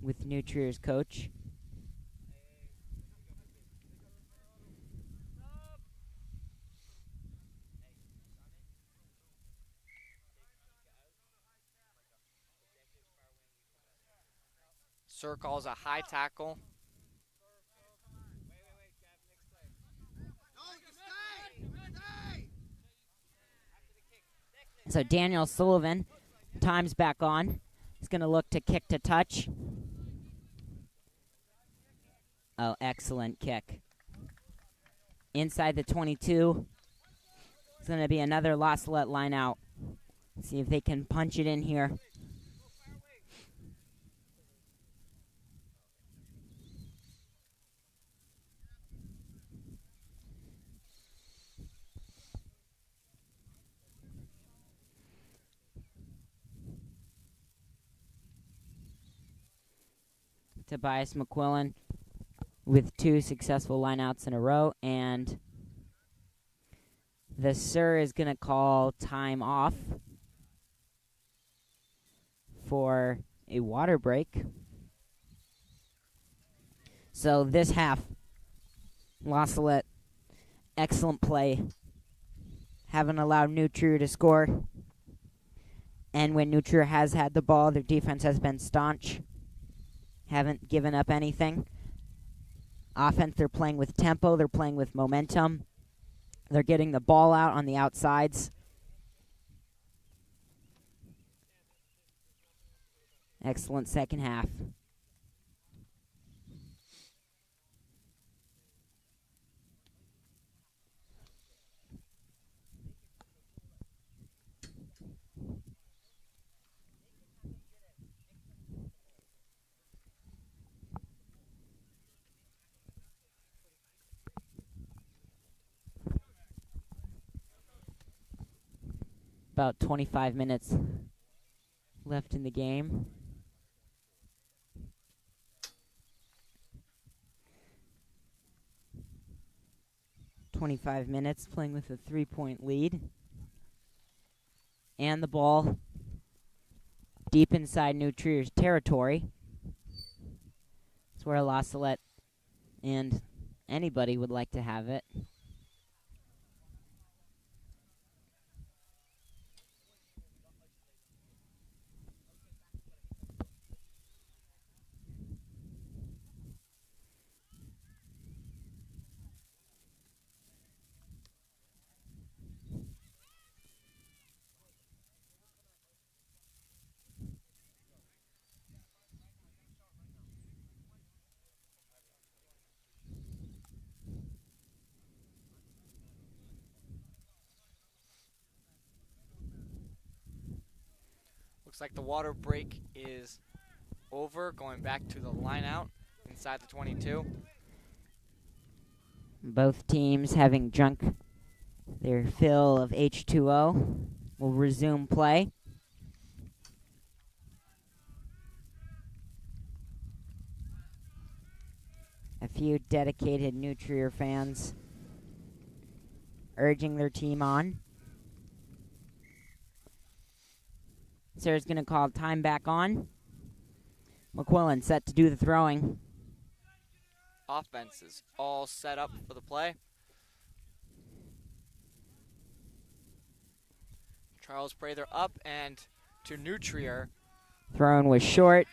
with New Trier's coach. Sir calls a high tackle. So Daniel Sullivan, time's back on. He's going to look to kick to touch. Oh, excellent kick. Inside the 22. It's going to be another La Salette line out. See if they can punch it in here. Tobias McQuillan with 2 successful lineouts in a row, and the Sir is going to call time off for a water break. So this half, La Salette, excellent play. Haven't allowed New Trier to score. And when New Trier has had the ball, their defense has been staunch. Haven't given up anything. Offense, they're playing with tempo. They're playing with momentum. They're getting the ball out on the outsides. Excellent second half. About 25 minutes left in the game. Minutes playing with a 3-point lead. And the ball deep inside New Trier's territory. It's where La Salette and anybody would like to have it. Looks like the water break is over, going back to the line out inside the 22. Both teams having drunk their fill of H2O will resume play. A few dedicated Nutrier fans urging their team on. Sarah's going to call time back on. McQuillan set to do the throwing. Offense is all set up for the play. Charles Prather up and to Nutrier. Thrown was short.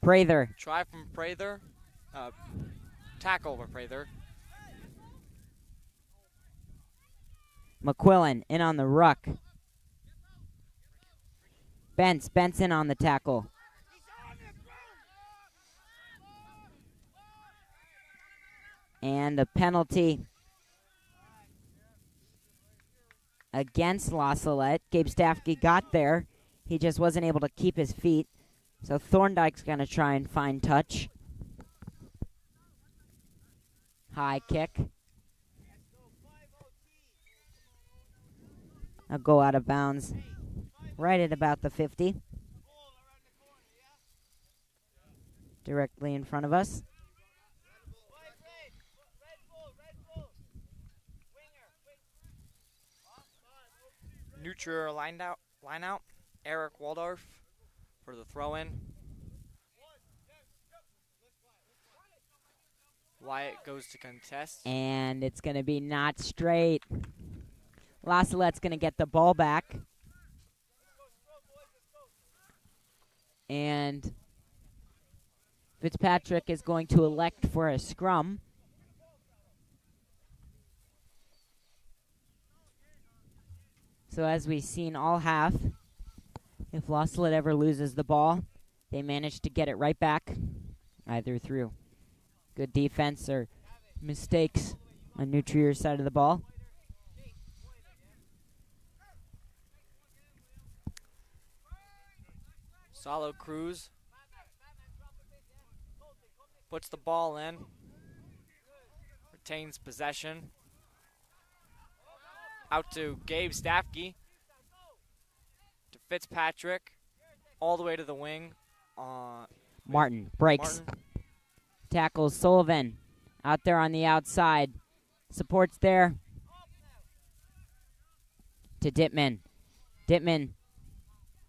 Prather. Try from Prather. Tackle over Prather. McQuillan in on the ruck. Bentz in on the tackle. And a penalty against La Salette. Gabe Staffke got there. He just wasn't able to keep his feet. So Thorndyke's going to try and find touch. High kick. A go out of bounds right at about the 50. Directly in front of us. Nutrier line out. Eric Waldorf for the throw-in. Wyatt goes to contest. And it's going to be not straight. La Salette's going to get the ball back. And Fitzpatrick is going to elect for a scrum. So as we've seen all half, if La Salette ever loses the ball, they manage to get it right back, either through good defense or mistakes on Nutrier's side of the ball. Salo Cruz puts the ball in, retains possession. Out to Gabe Staffke, to Fitzpatrick, all the way to the wing. Martin breaks. Martin. Tackles Sullivan out there on the outside. Supports there to Dittman. Dittman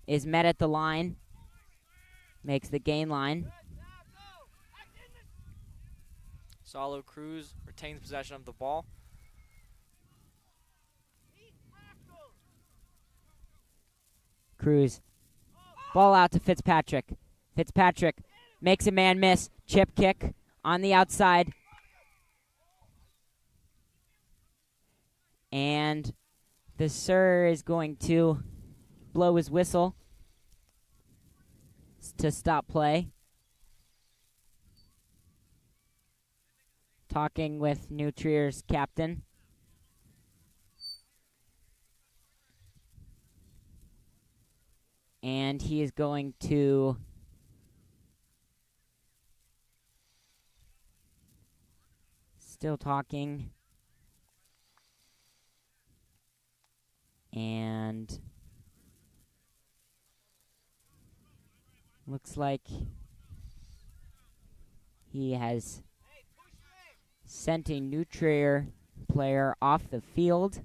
is met at the line. Makes the gain line. Salo Cruz retains possession of the ball. Cruz. Ball out to Fitzpatrick. Fitzpatrick makes a man miss. Chip kick on the outside. And the Sir is going to blow his whistle to stop play. Talking with Nutrier's captain. And he is going to still talking. And looks like he has sent a Nutrier player off the field.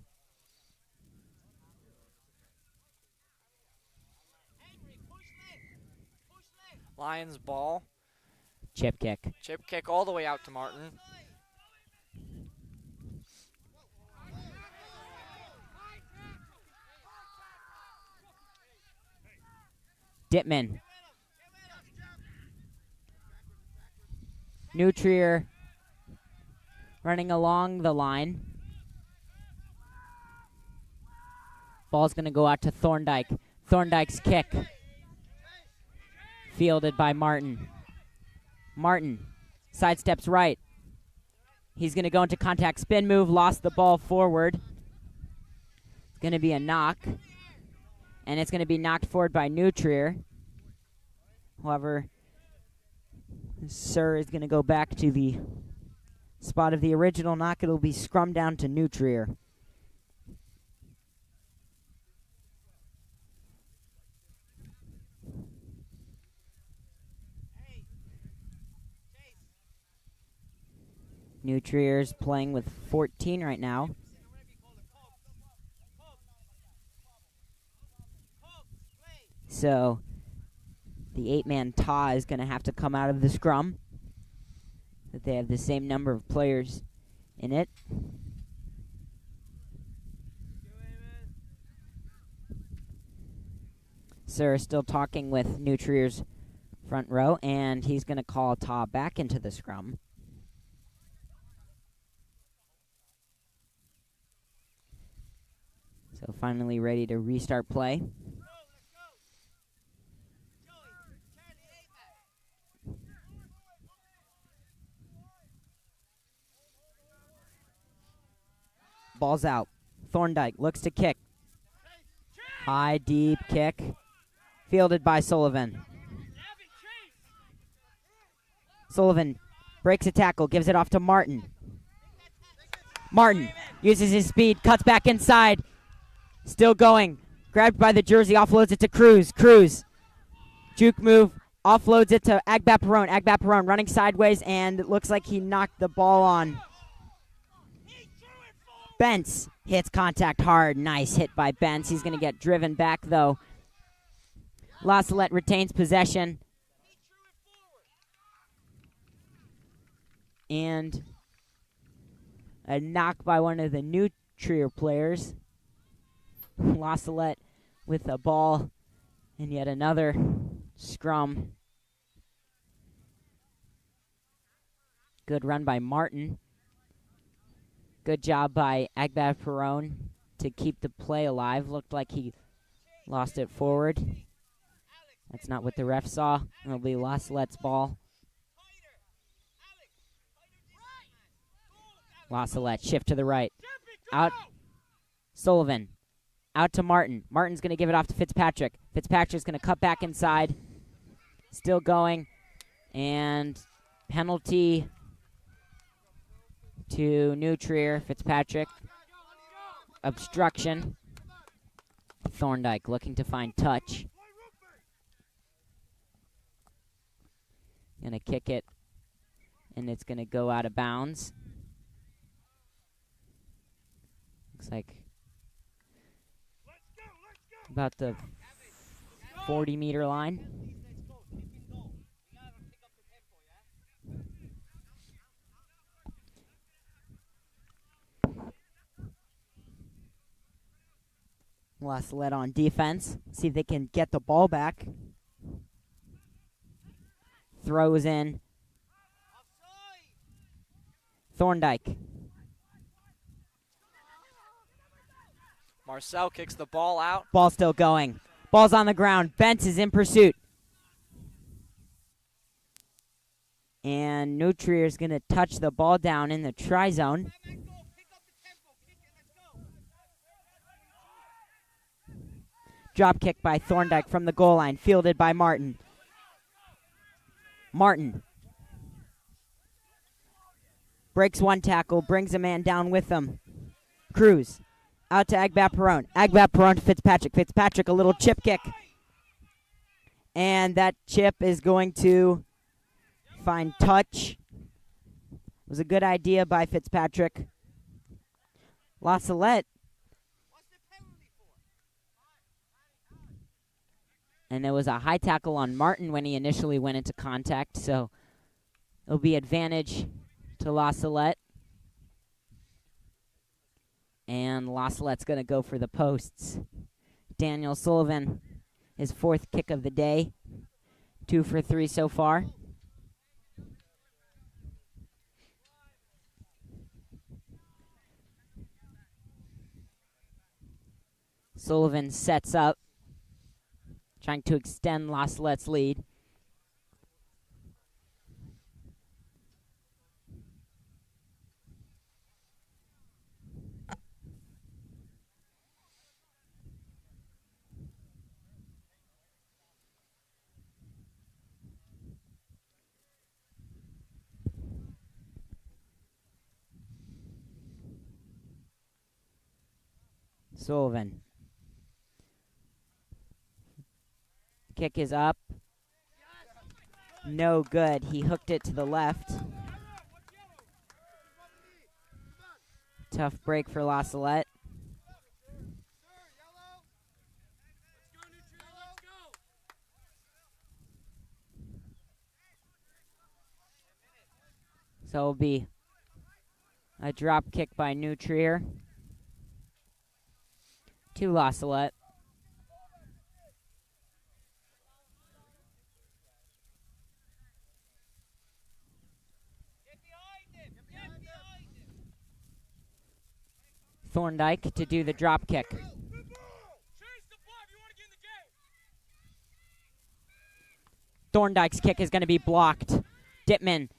Lions ball. Chip kick. Chip kick all the way out to Martin. Dittman. Nutrier running along the line. Ball's going to go out to Thorndyke. Thorndyke's kick. Fielded by Martin. Martin sidesteps right. He's going to go into contact spin move. Lost the ball forward. It's going to be a knock. And it's going to be knocked forward by Nutrier. However, Sir is going to go back to the spot of the original knock. It'll be scrummed down to Nutrier. New Trier's playing with 14 right now. So the 8-man taw is going to have to come out of the scrum. That they have the same number of players in it. Sir is still talking with New Trier's front row, and he's going to call taw back into the scrum. So finally ready to restart play. Ball's out. Thorndike looks to kick. High, deep kick. Fielded by Sullivan. Sullivan breaks a tackle, gives it off to Martin. Martin uses his speed, cuts back inside. Still going. Grabbed by the jersey, offloads it to Cruz. Cruz. Juke move, offloads it to Agbat-Perone. Agbat-Perone running sideways, and it looks like he knocked the ball on. Bentz hits contact hard. Nice hit by Bentz. He's going to get driven back, though. La Salette retains possession. And a knock by one of the New Trier players. La Salette with the ball, and yet another scrum. Good run by Martin. Good job by Agbat-Perone to keep the play alive. Looked like he lost it forward. That's not what the ref saw. It'll be La Salette's ball. La Salette, shift to the right. Out. Sullivan. Out to Martin. Martin's going to give it off to Fitzpatrick. Fitzpatrick's going to cut back inside. Still going. And penalty to New Trier. Fitzpatrick. Obstruction. Thorndike looking to find touch. Going to kick it. And it's going to go out of bounds. Looks like about the 40-meter line. La Salette on defense. See if they can get the ball back. Throws in. Thorndike. Marcel kicks the ball out. Ball still going. Ball's on the ground. Bentz is in pursuit. And New Trier is going to touch the ball down in the try zone. Drop kick by Thorndike from the goal line, fielded by Martin. Martin breaks one tackle, brings a man down with him. Cruz out to Agbat-Perone. Agbat-Perone to Fitzpatrick. Fitzpatrick, a little chip kick. And that chip is going to find touch. It was a good idea by Fitzpatrick. La Salette. And there was a high tackle on Martin when he initially went into contact, so it'll be advantage to La Salette. And La Salette's going to go for the posts. Daniel Sullivan, his fourth kick of the day. 2 for 3 so far. Sullivan sets up, trying to extend La Salette's lead. Sullivan. Kick is up. No good. He hooked it to the left. Tough break for La Salette. So it'll be a drop kick by New Trier to La Salette. Thorndike to do the drop kick. Thorndike's kick is going to be blocked. Dittman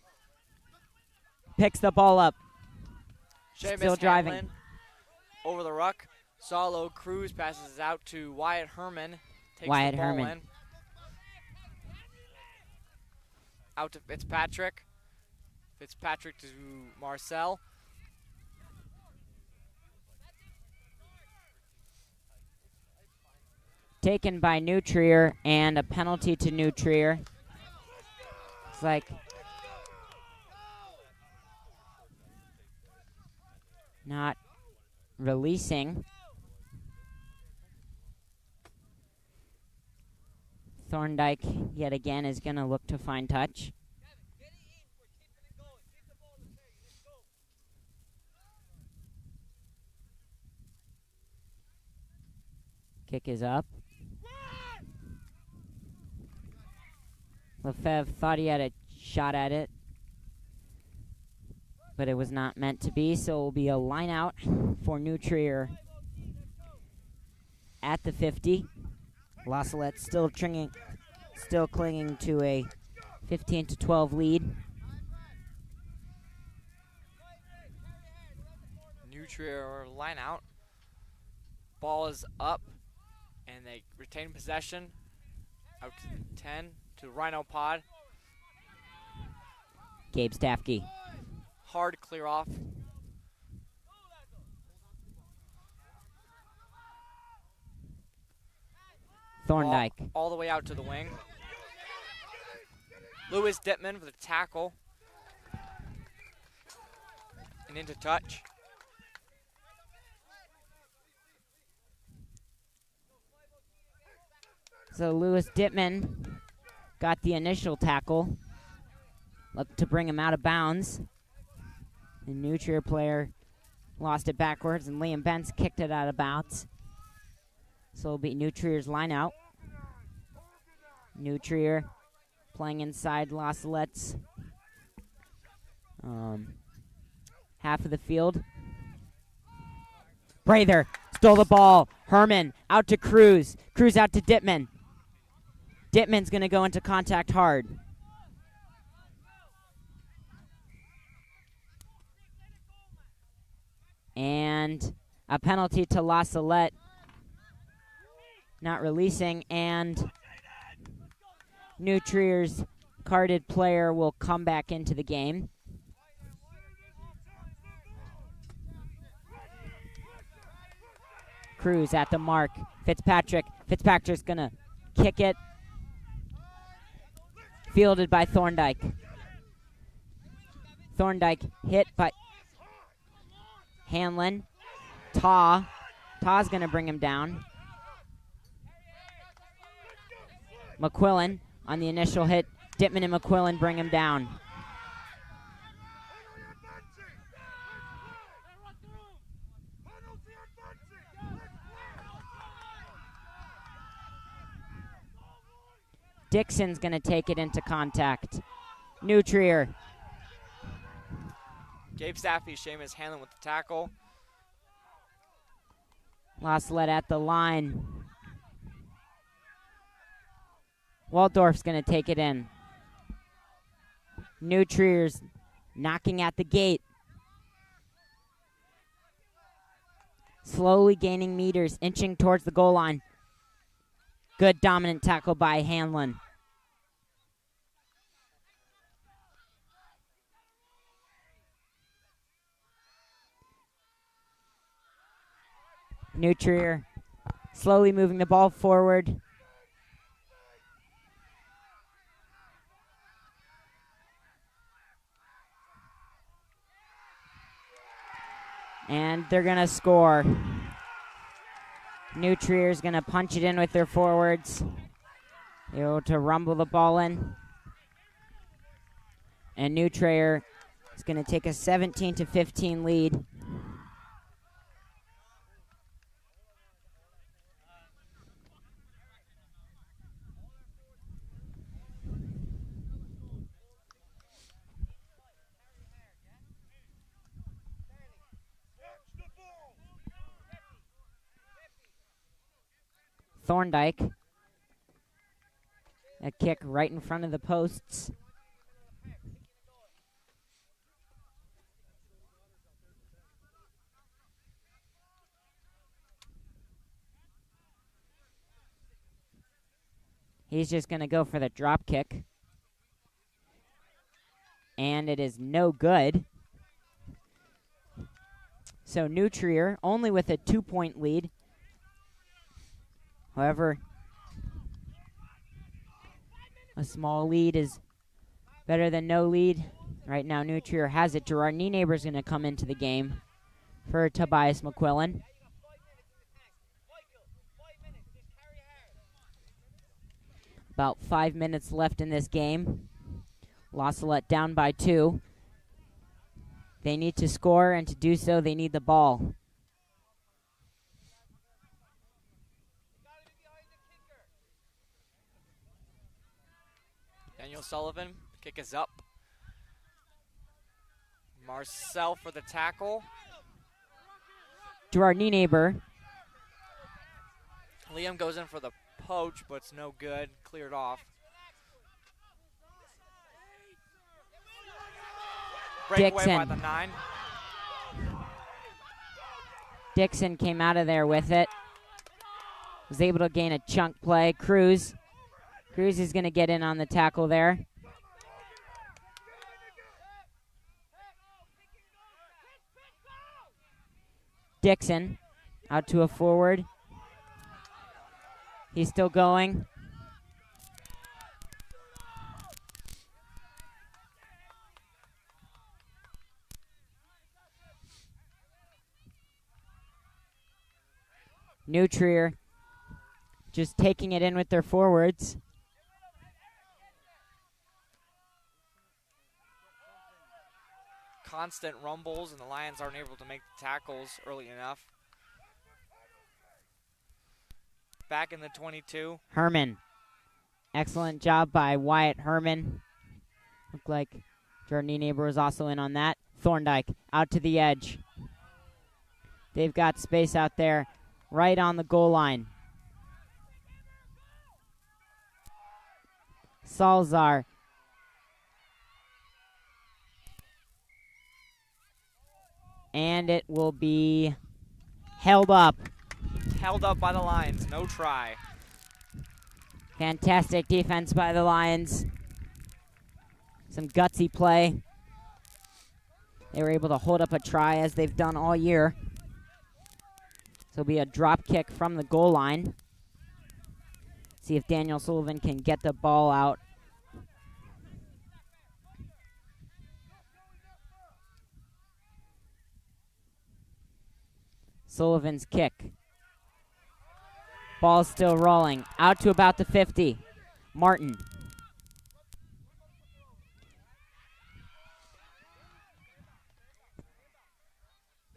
picks the ball up. Still driving. Hanlon over the ruck. Solo Cruz passes it out to Wyatt Herman. Takes Wyatt the ball Herman. in. Out to Fitzpatrick. Fitzpatrick to Marcel. Taken by New Trier, and a penalty to New Trier. It's like not releasing. Thorndike yet again is going to look to find touch. Kick is up. Lefebvre thought he had a shot at it, but it was not meant to be, so it will be a line out for New Trier at the 50. La Salette still clinging to a 15-12 lead. New Trier line out. Ball is up, and they retain possession. Out to 10 to Rhino Pod. Gabe Staffke. Hard clear off. Thorndike. All the way out to the wing. Lewis Dittman for the tackle. And into touch. So Lewis Dittman got the initial tackle. Looked to bring him out of bounds. The New Trier player lost it backwards, and Liam Bentz kicked it out of bounds. So it'll be New Trier's line out. New Trier playing inside La Salette's half of the field. Prather stole the ball. Herman out to Cruz. Cruz out to Dittman. Dittman's going to go into contact hard. And a penalty to La Salette. Not releasing, and New Trier's carded player will come back into the game. Cruz at the mark. Fitzpatrick's going to kick it. Fielded by Thorndike. Thorndike hit by Hanlon. Taw's going to bring him down. McQuillan on the initial hit. Dittman and McQuillan bring him down. Dixon's going to take it into contact. New Trier. Gabe Staffy, Seamus Hanlon with the tackle. La Salette at the line. Waldorf's going to take it in. New Trier's knocking at the gate. Slowly gaining meters, inching towards the goal line. Good dominant tackle by Hanlon. New Trier slowly moving the ball forward. And they're going to score. New Trier's going to punch it in with their forwards. They're able to rumble the ball in. And New Trier is going to take a 17-15 lead. Thorndike. A kick right in front of the posts. He's just going to go for the drop kick. And it is no good. So New Trier only with a 2-point lead. However, a small lead is better than no lead. Right now, New Trier has it. Gerard Nienaber is going to come into the game for Tobias McQuillan. About 5 minutes left in this game. La Salette down by 2. They need to score, and to do so, they need the ball. Daniel Sullivan, kick is up. Marcel for the tackle. Gerard Nienaber. Liam goes in for the poach, but it's no good. Cleared off. Breakaway by the 9. Dixon came out of there with it. Was able to gain a chunk play. Cruz is going to get in on the tackle there. Dixon out to a forward. He's still going. New Trier just taking it in with their forwards. Constant rumbles, and the Lions aren't able to make the tackles early enough. Back in the 22. Herman. Excellent job by Wyatt Herman. Looked like Jordan Nienaber was also in on that. Thorndike out to the edge. They've got space out there right on the goal line. Salzar. And it will be held up. Held up by the Lions. No try. Fantastic defense by the Lions. Some gutsy play. They were able to hold up a try as they've done all year. So it'll be a drop kick from the goal line. See if Daniel Sullivan can get the ball out. Sullivan's kick. Ball still rolling. Out to about the 50. Martin.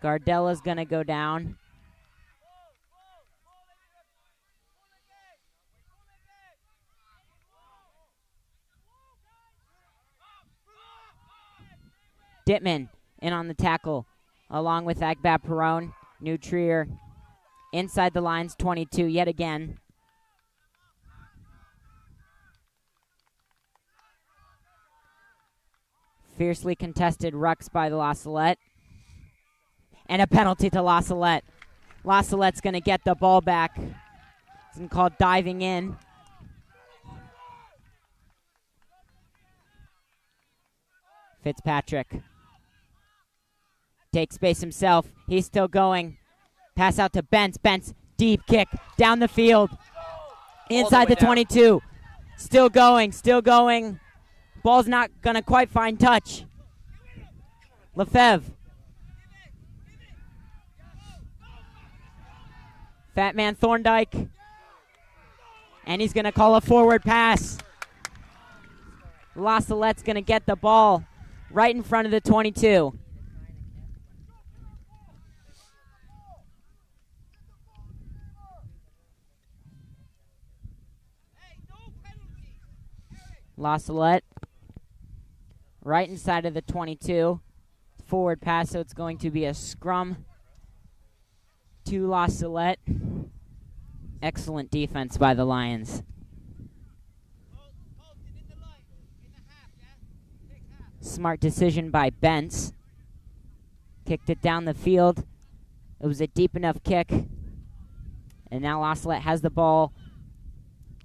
Gardella's going to go down. Dittman in on the tackle along with Agbat Perone. New Trier inside the lines, 22 yet again. Fiercely contested rucks by the La Salette. And a penalty to La Salette. La Salette's going to get the ball back. It's called diving in. Fitzpatrick takes space himself. He's still going. Pass out to Bentz. Bentz, deep kick down the field. Inside the 22. Still going, still going. Ball's not going to quite find touch. Lefebvre. Fat man Thorndike. And he's going to call a forward pass. La Salette's going to get the ball right in front of the 22. La Salette right inside of the 22. Forward pass, so it's going to be a scrum to La Salette. Excellent defense by the Lions. Smart decision by Bentz. Kicked it down the field. It was a deep enough kick. And now La Salette has the ball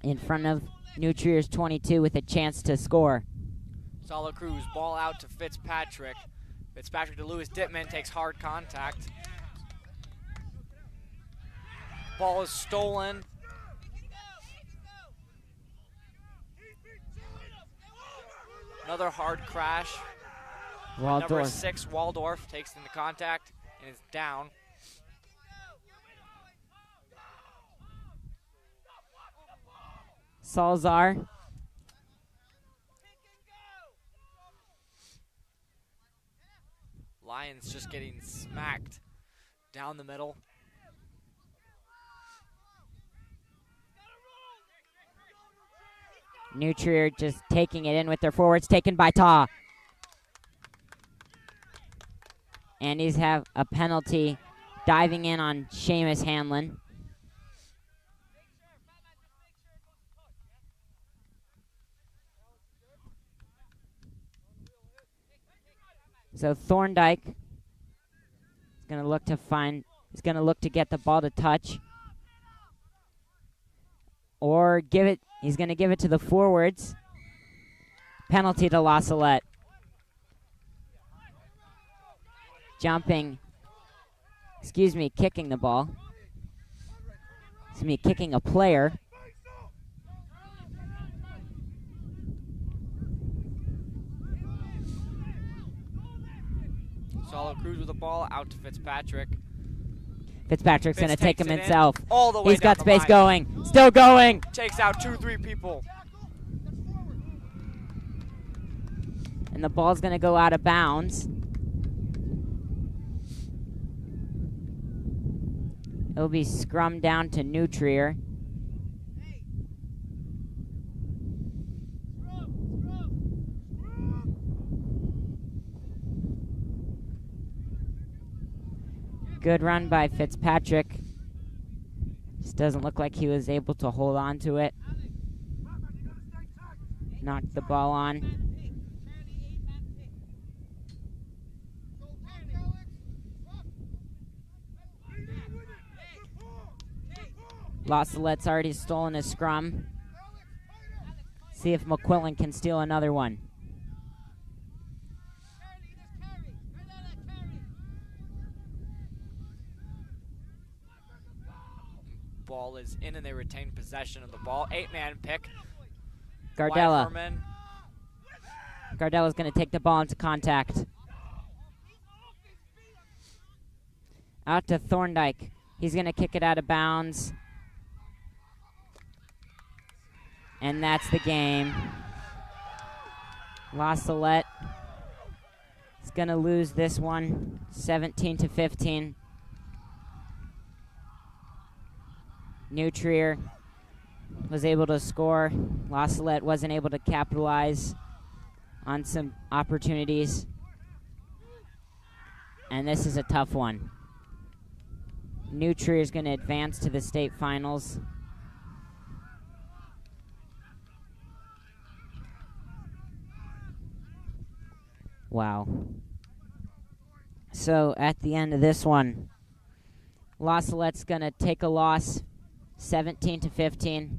in front of New Trier's 22 with a chance to score. Sala Cruz, ball out to Fitzpatrick. Fitzpatrick to Lewis Dittman, takes hard contact. Ball is stolen. Another hard crash. Number 6, Waldorf, takes into contact and is down. Salazar. Lions just getting smacked down the middle. New Trier just taking it in with their forwards, taken by Ta. And he's have a penalty diving in on Seamus Hanlon. So Thorndike is going to look to find, he's going to look to get the ball to touch. Or give it, he's going to give it to the forwards. Penalty to La Salette. Kicking the ball. Kicking a player. Solo Cruz with the ball out to Fitzpatrick. Fitzpatrick's going to take him himself. All the way He's got space line. going. Still going. Takes out 2-3 people. And the ball's going to go out of bounds. It'll be scrummed down to New Trier. Good run by Fitzpatrick. Just doesn't look like he was able to hold on to it. Knocked the ball on. La Salette's already stolen a scrum. See if McQuillan can steal another one. Ball is in and they retain possession of the ball. 8-man pick. Gardella. Weiferman. Gardella's going to take the ball into contact. Out to Thorndike. He's going to kick it out of bounds. And that's the game. La Salette is going to lose this one, 17-15. New Trier was able to score. La Salette wasn't able to capitalize on some opportunities. And this is a tough one. New Trier is going to advance to the state finals. Wow. So at the end of this one, La Salette's going to take a loss, 17-15.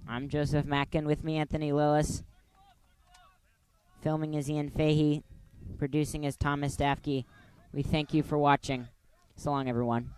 I'm Joseph Mackin. With me, Anthony Lillis. Filming is Ian Fahey. Producing is Thomas Stafke. We thank you for watching. So long, everyone.